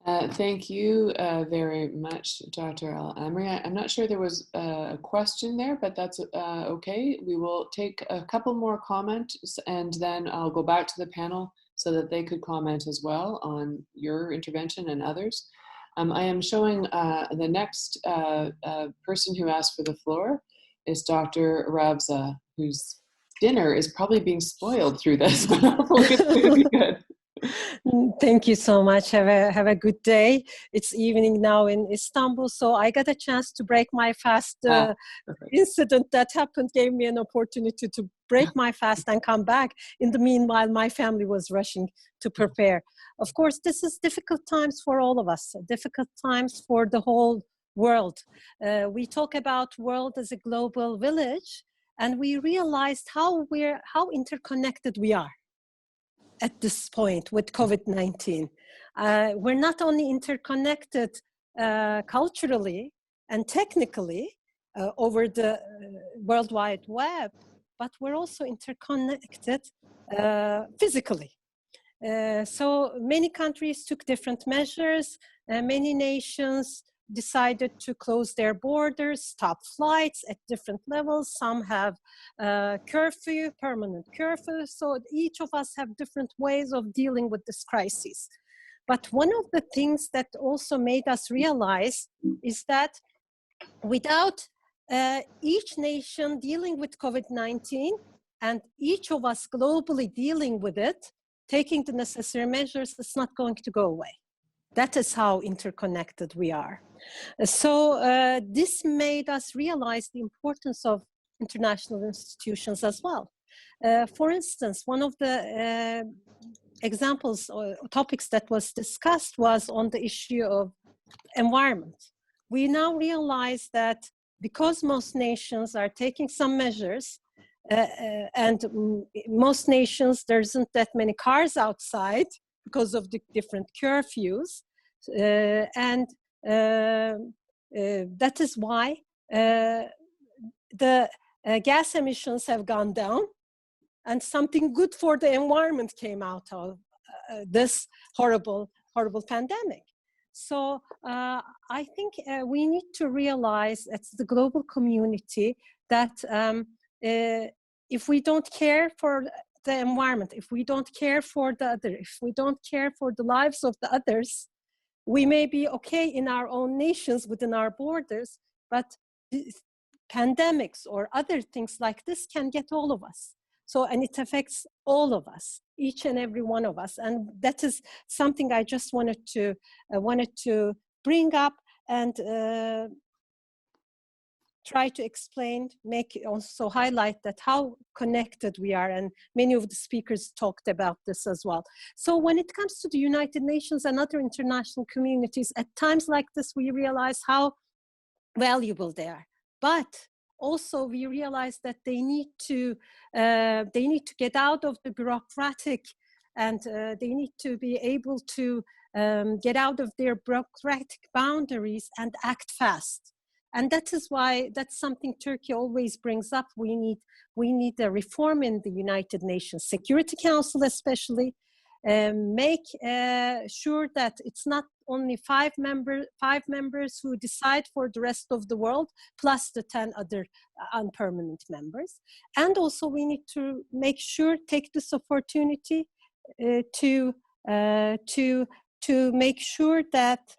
Thank you very much, Dr. Al-Amri. I'm not sure there was a question there, but that's okay. We will take a couple more comments and then I'll go back to the panel so that they could comment as well on your intervention and others. I am showing the next person who asked for the floor is Dr. Rabza, whose dinner is probably being spoiled through this, but hopefully it's going to be good. Thank you so much. Have a good day. It's evening now in Istanbul, so I got a chance to break my fast. Incident that happened gave me an opportunity to break my fast and come back. In the meanwhile, my family was rushing to prepare. Of course, this is difficult times for all of us, difficult times for the whole world. We talk about world as a global village, and we realized how interconnected we are at this point with COVID-19. We're not only interconnected culturally and technically over the World Wide Web, but we're also interconnected physically. So many countries took different measures. Many nations decided to close their borders, stop flights at different levels. Some have curfew, permanent curfew. So each of us have different ways of dealing with this crisis. But one of the things that also made us realize is that without each nation dealing with COVID-19 and each of us globally dealing with it, taking the necessary measures, it's not going to go away. That is how interconnected we are. So this made us realize the importance of international institutions as well. For instance, one of the examples or topics that was discussed was on the issue of environment. We now realize that because most nations are taking some measures, and most nations, there isn't that many cars outside because of the different curfews, and that is why the gas emissions have gone down, and something good for the environment came out of this horrible pandemic. So I think we need to realize as the global community that if we don't care for the environment, if we don't care for the other, if we don't care for the lives of the others, we may be okay in our own nations within our borders, but pandemics or other things like this can get all of us. So, and it affects all of us, each and every one of us. And that is something I just wanted to bring up and try to explain, also highlight that how connected we are, and many of the speakers talked about this as well. So when it comes to the United Nations and other international communities, at times like this, we realize how valuable they are. But also we realize that they need to get out of the bureaucratic, and they need to be able to get out of their bureaucratic boundaries and act fast. And that is why that's something Turkey always brings up. We need a reform in the United Nations Security Council, especially. Make sure that it's not only five members who decide for the rest of the world, plus the 10 other unpermanent members. And also we need to make sure, take this opportunity to make sure that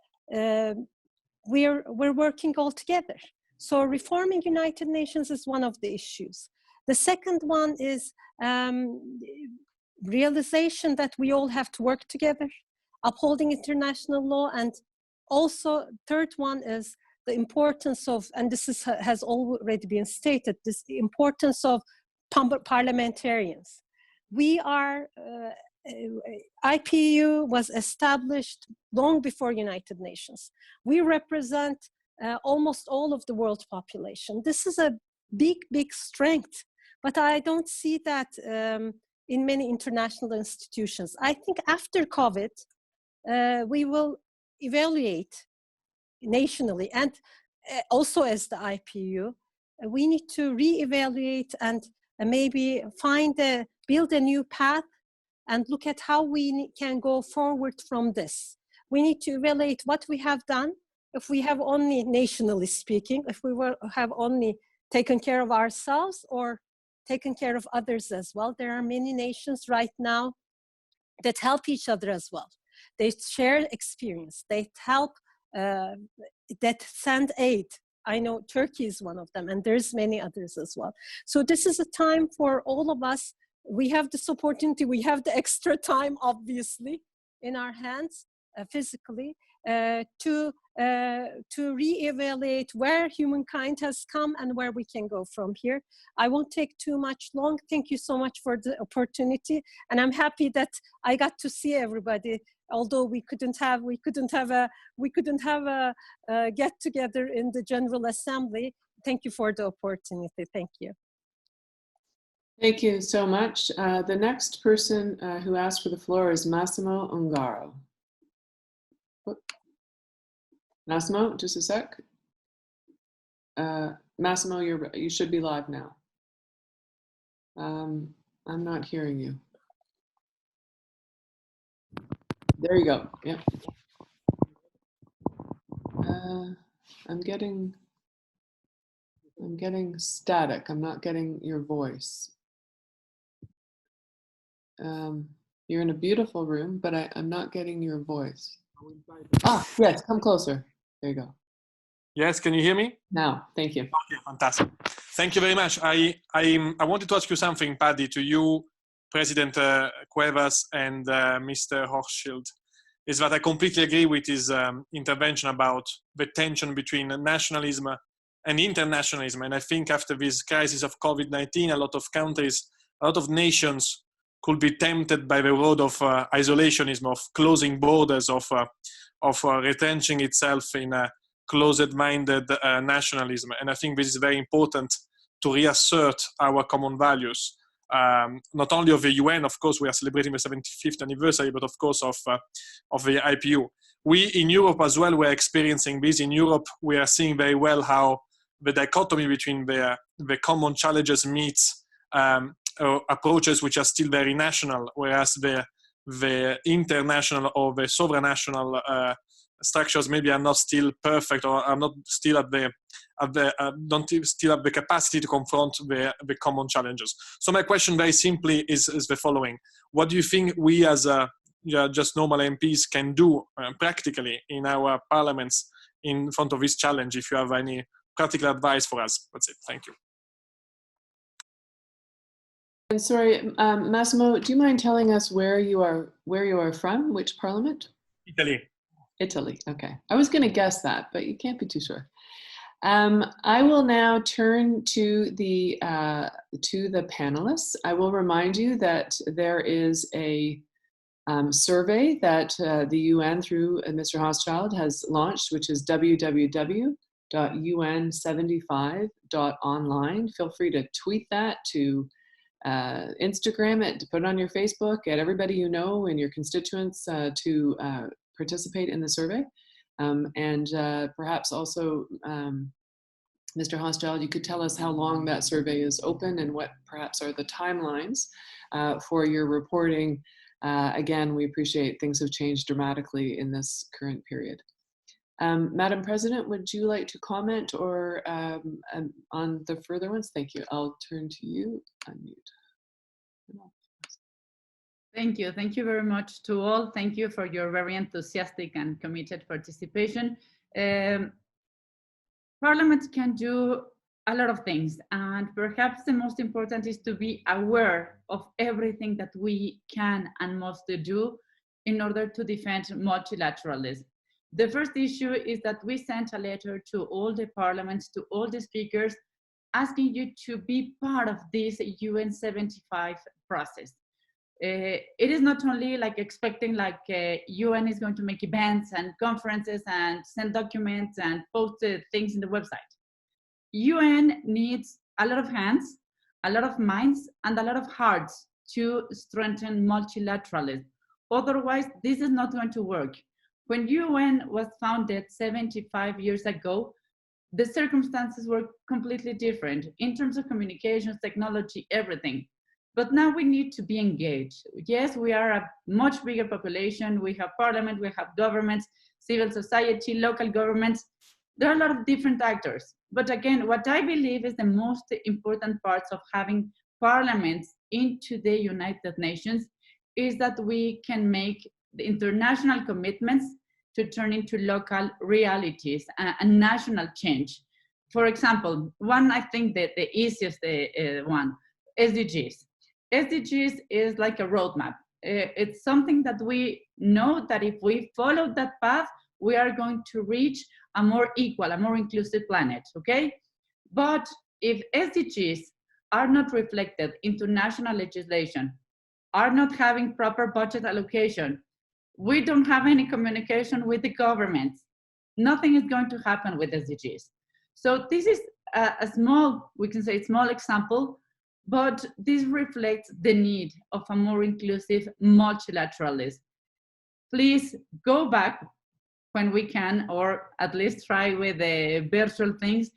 we're working all together. So reforming United Nations is one of the issues. The second one is realization that we all have to work together, upholding international law, and also third one is the importance of, and this has already been stated, this the importance of parliamentarians. We are, IPU was established long before United Nations. We represent almost all of the world population. This is a big strength, but I don't see that in many international institutions. I think after COVID, we will evaluate nationally, and also as the IPU, we need to re-evaluate and maybe build a new path and look at how we can go forward from this. we need to evaluate what we have done. If we have only, nationally speaking, if we have only taken care of ourselves or taken care of others as well. There are many nations right now that help each other as well. They share experience, they help, that send aid. I know Turkey is one of them, and there's many others as well. So this is a time for all of us. We have this opportunity, we have the extra time, obviously, in our hands, physically, to reevaluate where humankind has come and where we can go from here. I won't take too much long. Thank you so much for the opportunity, and I'm happy that I got to see everybody. Although we couldn't have a get together in the General Assembly. Thank you for the opportunity. Thank you. Thank you so much. The next person who asked for the floor is Massimo Ungaro. Massimo, just a sec. Massimo, you should be live now. I'm not hearing you. There you go. Yeah. I'm getting static. I'm not getting your voice. You're in a beautiful room, but I'm not getting your voice. Ah, yes, come closer. There you go. Yes, can you hear me? Now, thank you. Okay, fantastic. Thank you very much. I wanted to ask you something, Paddy, to you, President Cuevas, and Mr. Hochschild, is that I completely agree with his intervention about the tension between nationalism and internationalism. And I think after this crisis of COVID-19, a lot of countries, a lot of nations could be tempted by the road of isolationism, of closing borders, of retrenching itself in a closet-minded nationalism. And I think this is very important to reassert our common values. Not only of the UN, of course, we are celebrating the 75th anniversary, but of course of the IPU. We in Europe as well, we're experiencing this. In Europe, we are seeing very well how the dichotomy between the common challenges meets approaches which are still very national, whereas the international or the supranational structures maybe are not still perfect or are not still don't still have the capacity to confront the common challenges. So my question very simply is the following. What do you think we as just normal MPs can do practically in our parliaments in front of this challenge? If you have any practical advice for us, that's it. Thank you. And sorry, Massimo, do you mind telling us where you are from? Which parliament? Italy. Italy. Okay. I was going to guess that, but you can't be too sure. I will now turn to the panelists. I will remind you that there is a survey that the UN through Mr. Hochschild has launched, which is www.un75.online. Feel free to tweet that, to Instagram it, to put it on your Facebook, get everybody you know and your constituents to participate in the survey. And perhaps also, Mr. Hochschild, you could tell us how long that survey is open and what perhaps are the timelines for your reporting. Again, we appreciate things have changed dramatically in this current period. Madam President, would you like to comment or on the further ones? Thank you. I'll turn to you. Unmute. Thank you. Thank you very much to all. Thank you for your very enthusiastic and committed participation. Parliament can do a lot of things, and perhaps the most important is to be aware of everything that we can and must do in order to defend multilateralism. The first issue is that we sent a letter to all the parliaments, to all the speakers, asking you to be part of this UN 75 process. It is not only like expecting like UN is going to make events and conferences and send documents and post things in the website. UN needs a lot of hands, a lot of minds, and a lot of hearts to strengthen multilateralism. Otherwise, this is not going to work. When UN was founded 75 years ago, the circumstances were completely different in terms of communications, technology, everything. But now we need to be engaged. Yes, we are a much bigger population. We have parliament, we have governments, civil society, local governments. There are a lot of different actors. But again, what I believe is the most important parts of having parliaments into the United Nations is that we can make the international commitments to turn into local realities and national change. For example, one, I think that the easiest one, SDGs. SDGs is like a roadmap. It's something that we know that if we follow that path, we are going to reach a more equal, a more inclusive planet, okay? But if SDGs are not reflected into national legislation, are not having proper budget allocation, we don't have any communication with the governments, nothing is going to happen with SDGs. So this is a small, we can say small example, but this reflects the need of a more inclusive multilateralism. Please go back when we can, or at least try with the virtual things,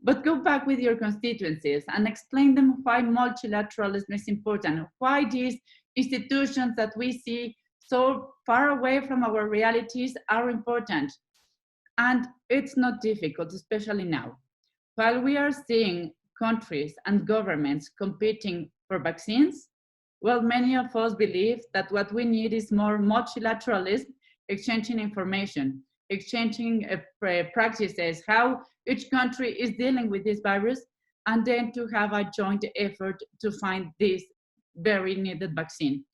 but go back with your constituencies and explain them why multilateralism is important, why these institutions that we see so far away from our realities are important. And it's not difficult, especially now. While we are seeing countries and governments competing for vaccines, well, many of us believe that what we need is more multilateralism, exchanging information, exchanging practices, how each country is dealing with this virus, and then to have a joint effort to find this very needed vaccine.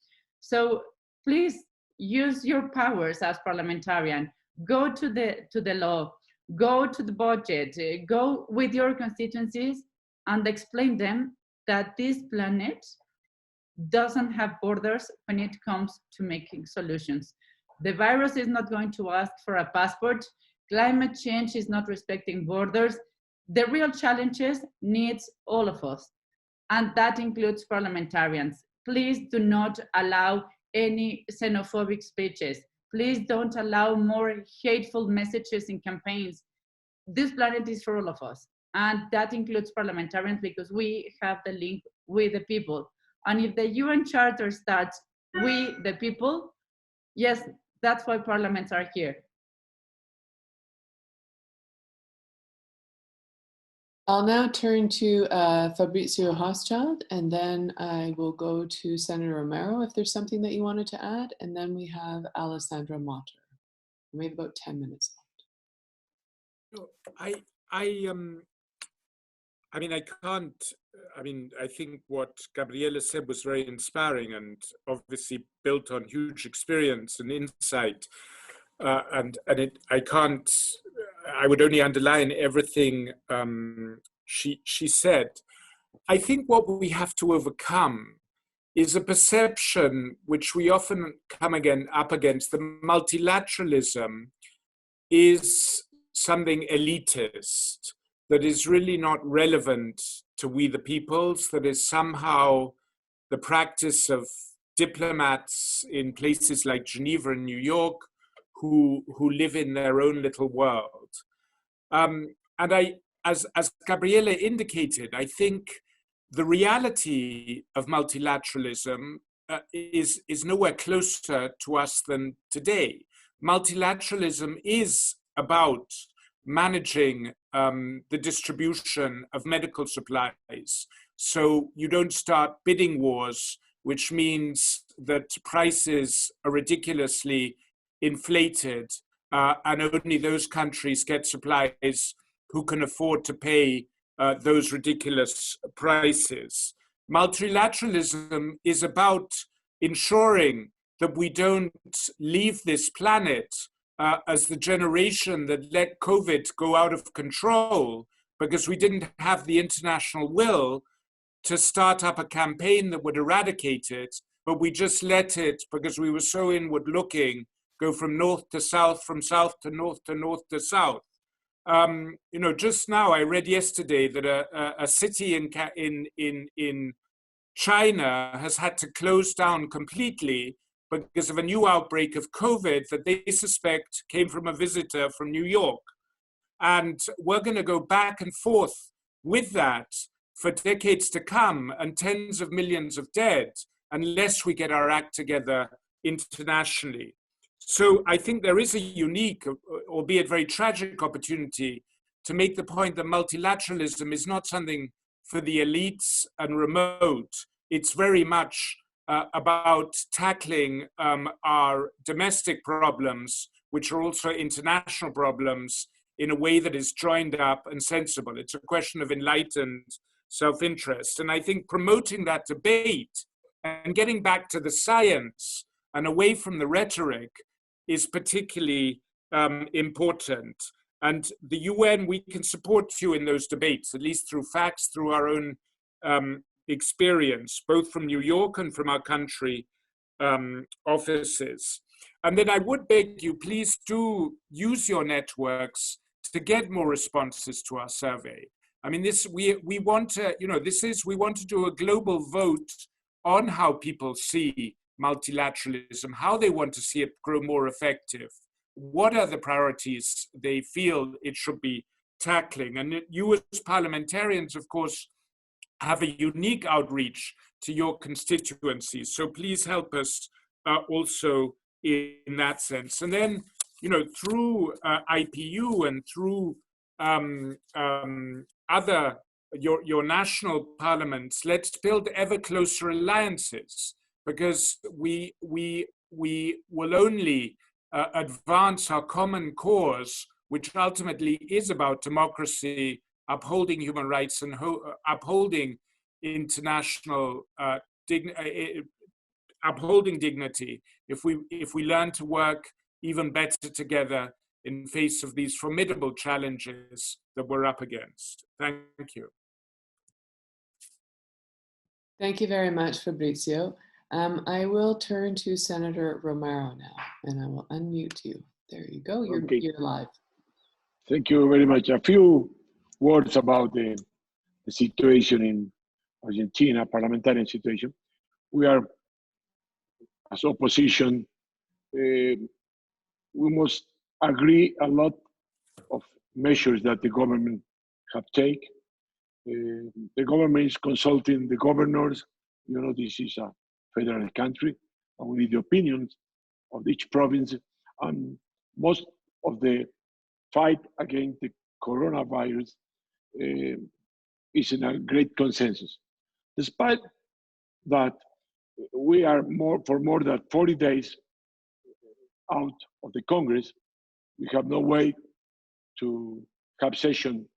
So please use your powers as parliamentarian. Go to the law, go to the budget, go with your constituencies and explain them that this planet doesn't have borders when it comes to making solutions. The virus is not going to ask for a passport. Climate change is not respecting borders. The real challenges needs all of us, and that includes parliamentarians. Please do not allow any xenophobic speeches. Please don't allow more hateful messages in campaigns. This planet is for all of us, and that includes parliamentarians because we have the link with the people. And if the UN Charter starts "we the people," yes, that's why parliaments are here. I'll now turn to Fabrizio Hochschild, and then I will go to Senator Romero if there's something that you wanted to add, and then we have Alessandra Motter. We have about 10 minutes left. I think what Gabriela said was very inspiring and obviously built on huge experience and insight. I would only underline everything she said. I think what we have to overcome is a perception which we often come up against, that multilateralism is something elitist, that is really not relevant to we the peoples, that is somehow the practice of diplomats in places like Geneva and New York who live in their own little world. As Gabriela indicated, I think the reality of multilateralism is nowhere closer to us than today. Multilateralism is about managing the distribution of medical supplies. So you don't start bidding wars, which means that prices are ridiculously inflated and only those countries get supplies who can afford to pay those ridiculous prices. Multilateralism is about ensuring that we don't leave this planet as the generation that let COVID go out of control because we didn't have the international will to start up a campaign that would eradicate it, but we just let it, because we were so inward looking, go from north to south, from south to north to north to south. Just now I read yesterday that a city in China has had to close down completely because of a new outbreak of COVID that they suspect came from a visitor from New York. And we're going to go back and forth with that for decades to come and tens of millions of dead unless we get our act together internationally. So I think there is a unique, albeit very tragic, opportunity to make the point that multilateralism is not something for the elites and remote. It's very much about tackling our domestic problems, which are also international problems, in a way that is joined up and sensible. It's a question of enlightened self-interest. And I think promoting that debate and getting back to the science and away from the rhetoric is particularly important. And the UN, we can support you in those debates, at least through facts, through our own experience, both from New York and from our country offices. And then I would beg you, please do use your networks to get more responses to our survey. I mean, we want to, we want to do a global vote on how people see multilateralism, how they want to see it grow more effective. What are the priorities they feel it should be tackling? And you as parliamentarians, of course, have a unique outreach to your constituencies. So please help us also in that sense. And then, through IPU and through other, your national parliaments, let's build ever closer alliances, because we will only advance our common cause, which ultimately is about democracy, upholding human rights, and upholding international upholding dignity, if we learn to work even better together in face of these formidable challenges that we're up against. Thank you. Thank you very much, Fabrizio. I will turn to Senator Romero now, and I will unmute you. There you go, you're live. Thank you very much. A few words about the situation in Argentina, parliamentarian situation. We are, as opposition, we must agree a lot of measures that the government have taken. The government is consulting the governors. This is a federal country, and we need the opinions of each province. And most of the fight against the coronavirus is in a great consensus. Despite that, we are for more than 40 days out of the Congress. We have no way to have session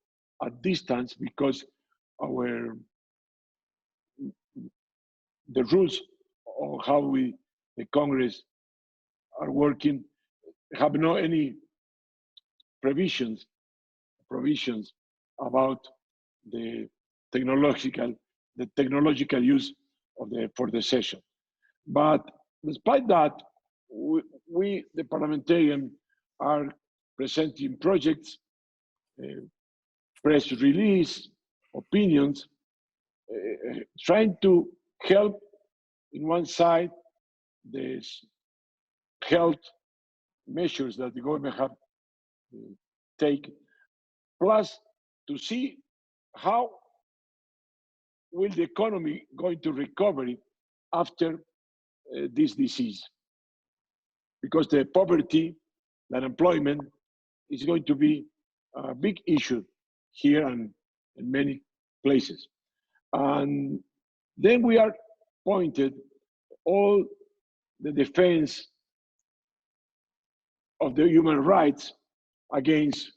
at distance because the rules of how the Congress are working have no any provisions about the technological use for the session. But despite that, we the parliamentarians are presenting projects, press release, opinions, trying to help in one side the health measures that the government have taken, plus to see how will the economy going to recover after this disease. Because the poverty, the unemployment is going to be a big issue here and in many places. And then we are pointed all the defense of the human rights against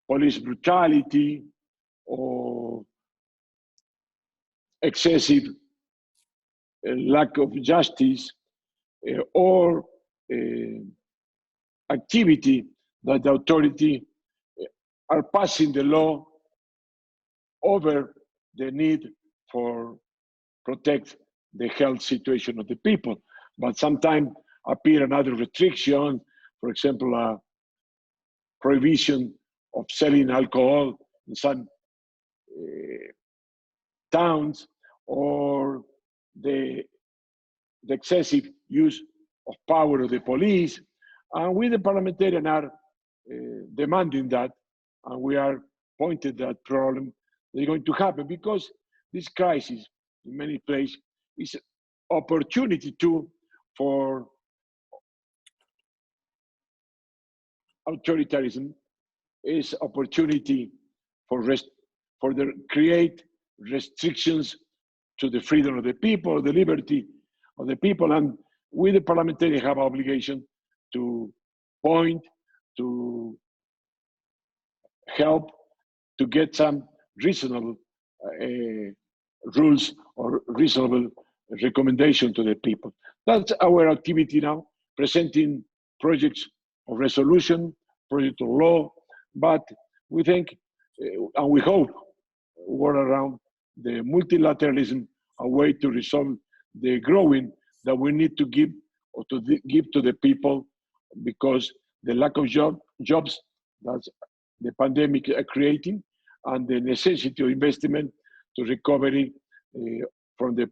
police brutality or excessive lack of justice or activity that the authority are passing the law over the need for protect the health situation of the people. But sometimes appear another restriction, for example, prohibition of selling alcohol in some towns, or the excessive use of power of the police. And we, the parliamentarians, are demanding that, and we are pointed that problem is going to happen, because this crisis in many places is opportunity too for authoritarianism, is opportunity for the create restrictions to the freedom of the people, the liberty of the people, and we the parliamentarians have obligation to point, to help, to get some reasonable rules or reasonable recommendation to the people. That's our activity now, presenting projects of resolution, project of law, but we think and we hope work around the multilateralism, a way to resolve the growing that we need to give or to give to the people, because the lack of jobs that the pandemic are creating, and the necessity of investment to recovery from the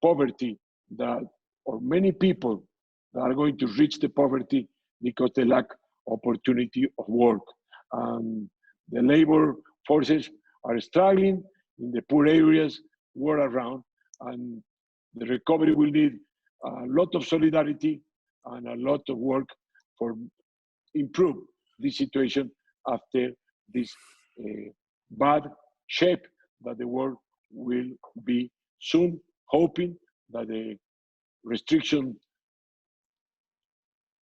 poverty that, or many people that are going to reach the poverty because they lack opportunity of work. The labor forces are struggling in the poor areas world around, and the recovery will need a lot of solidarity and a lot of work for improve this situation after this bad shape that the world will be soon, hoping that the restriction,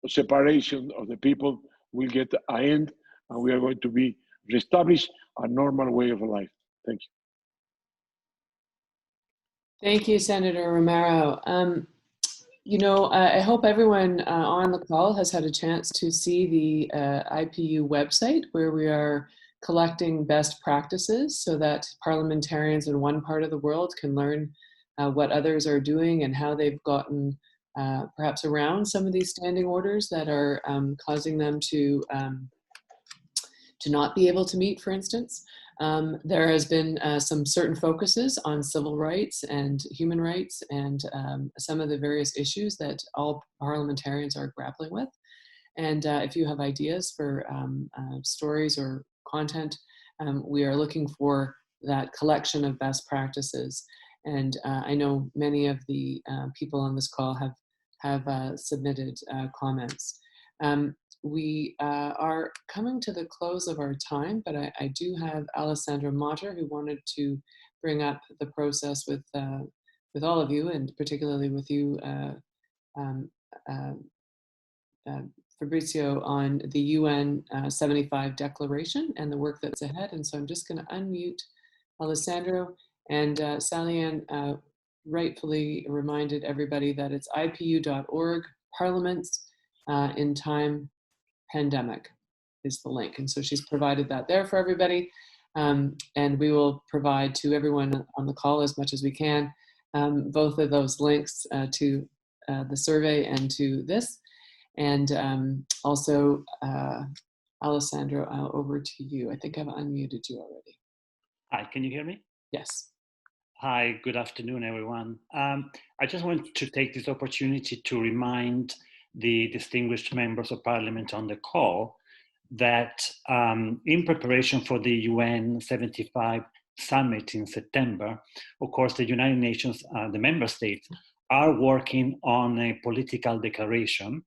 separation of the people will get an end, and we are going to be reestablish a normal way of life. Thank you. Thank you, Senator Romero. You know, I hope everyone on the call has had a chance to see the IPU website, where we are collecting best practices so that parliamentarians in one part of the world can learn what others are doing and how they've gotten perhaps around some of these standing orders that are causing them to not be able to meet, for instance. There has been some certain focuses on civil rights and human rights and some of the various issues that all parliamentarians are grappling with. And if you have ideas for stories or content, we are looking for that collection of best practices. And I know many of the people on this call have submitted comments. We are coming to the close of our time, but I do have Alessandro Mater, who wanted to bring up the process with all of you, and particularly with you, Fabrizio, on the UN 75 declaration and the work that's ahead. And so I'm just going to unmute Alessandro, and Sally-Ann rightfully reminded everybody that it's ipu.org, Parliaments in Time Pandemic is the link. And so she's provided that there for everybody. And we will provide to everyone on the call as much as we can, both of those links to the survey and to this. And also, Alessandro, over to you. I think I've unmuted you already. Hi, can you hear me? Yes. Hi, good afternoon, everyone. I just want to take this opportunity to remind the distinguished members of Parliament on the call that in preparation for the UN 75 summit in September, of course, the United Nations, the member states, are working on a political declaration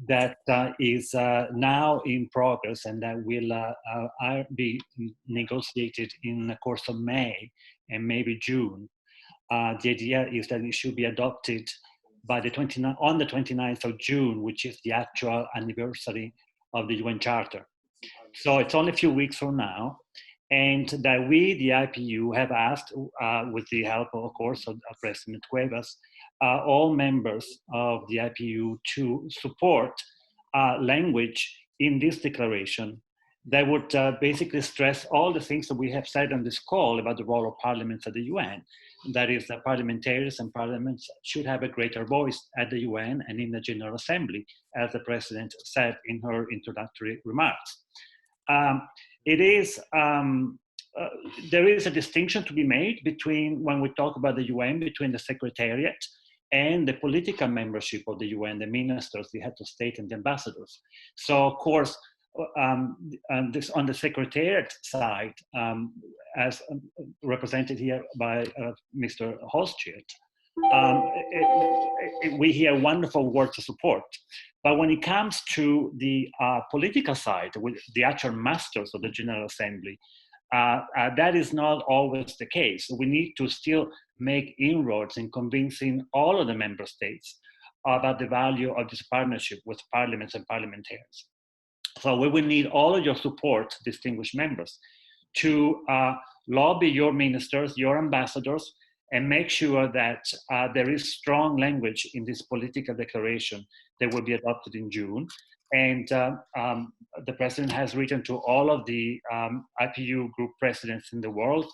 that is now in progress and that will be negotiated in the course of May and maybe June. The idea is that it should be adopted by on the 29th of June, which is the actual anniversary of the UN Charter. So it's only a few weeks from now, and that we, the IPU, have asked, with the help, of course, of President Cuevas, all members of the IPU to support language in this declaration that would basically stress all the things that we have said on this call about the role of parliaments at the UN. That is, that parliamentarians and parliaments should have a greater voice at the UN and in the General Assembly, as the President said in her introductory remarks. There is a distinction to be made between, when we talk about the UN, between the Secretariat and the political membership of the UN, the ministers, the heads of state, and the ambassadors. So, of course, on the Secretariat side, as represented here by Mr. Hochschild, we hear wonderful words of support. But when it comes to the political side, with the actual masters of the General Assembly, that is not always the case. We need to still make inroads in convincing all of the member states about the value of this partnership with parliaments and parliamentarians. So we will need all of your support, distinguished members, to lobby your ministers, your ambassadors, and make sure that there is strong language in this political declaration that will be adopted in June. And the President has written to all of the IPU group presidents in the world,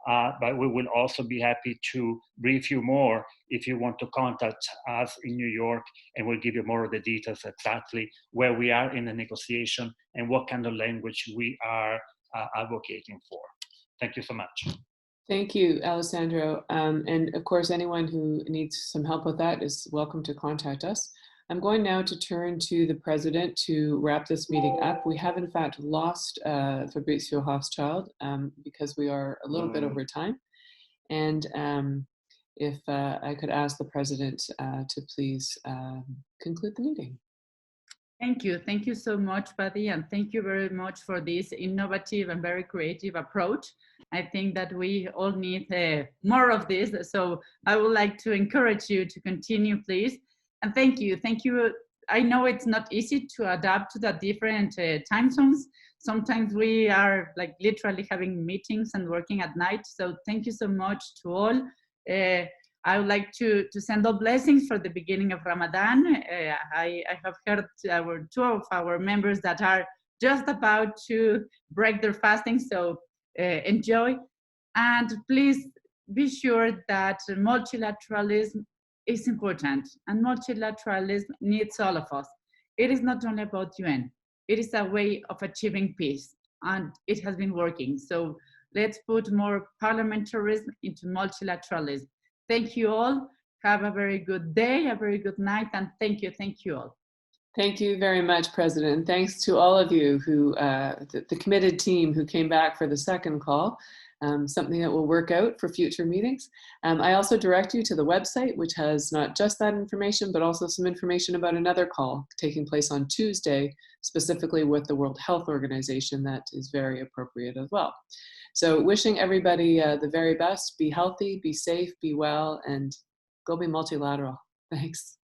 but we will also be happy to brief you more if you want to contact us in New York, and we'll give you more of the details exactly where we are in the negotiation and what kind of language we are advocating for. Thank you so much. Thank you, Alessandro. And of course, anyone who needs some help with that is welcome to contact us. I'm going now to turn to the President to wrap this meeting up. We have in fact lost Fabrizio Hochschild because we are a little bit over time. And if I could ask the President to please conclude the meeting. Thank you. Thank you so much, Patty, and thank you very much for this innovative and very creative approach. I think that we all need more of this. So I would like to encourage you to continue, please. And thank you. Thank you. I know it's not easy to adapt to the different time zones. Sometimes we are like literally having meetings and working at night. So thank you so much to all. I would like to send all blessings for the beginning of Ramadan. I have heard two of our members that are just about to break their fasting. So enjoy. And please be sure that multilateralism is important, and multilateralism needs all of us. It is not only about UN, it is a way of achieving peace, and it has been working. So let's put more parliamentarism into multilateralism. Thank you all. Have a very good day, a very good night, and thank you all. Thank you very much, President. Thanks to all of you who, the committed team who came back for the second call. Something that will work out for future meetings. I also direct you to the website, which has not just that information, but also some information about another call taking place on Tuesday, specifically with the World Health Organization, that is very appropriate as well. So wishing everybody the very best, be healthy, be safe, be well, and go be multilateral. Thanks.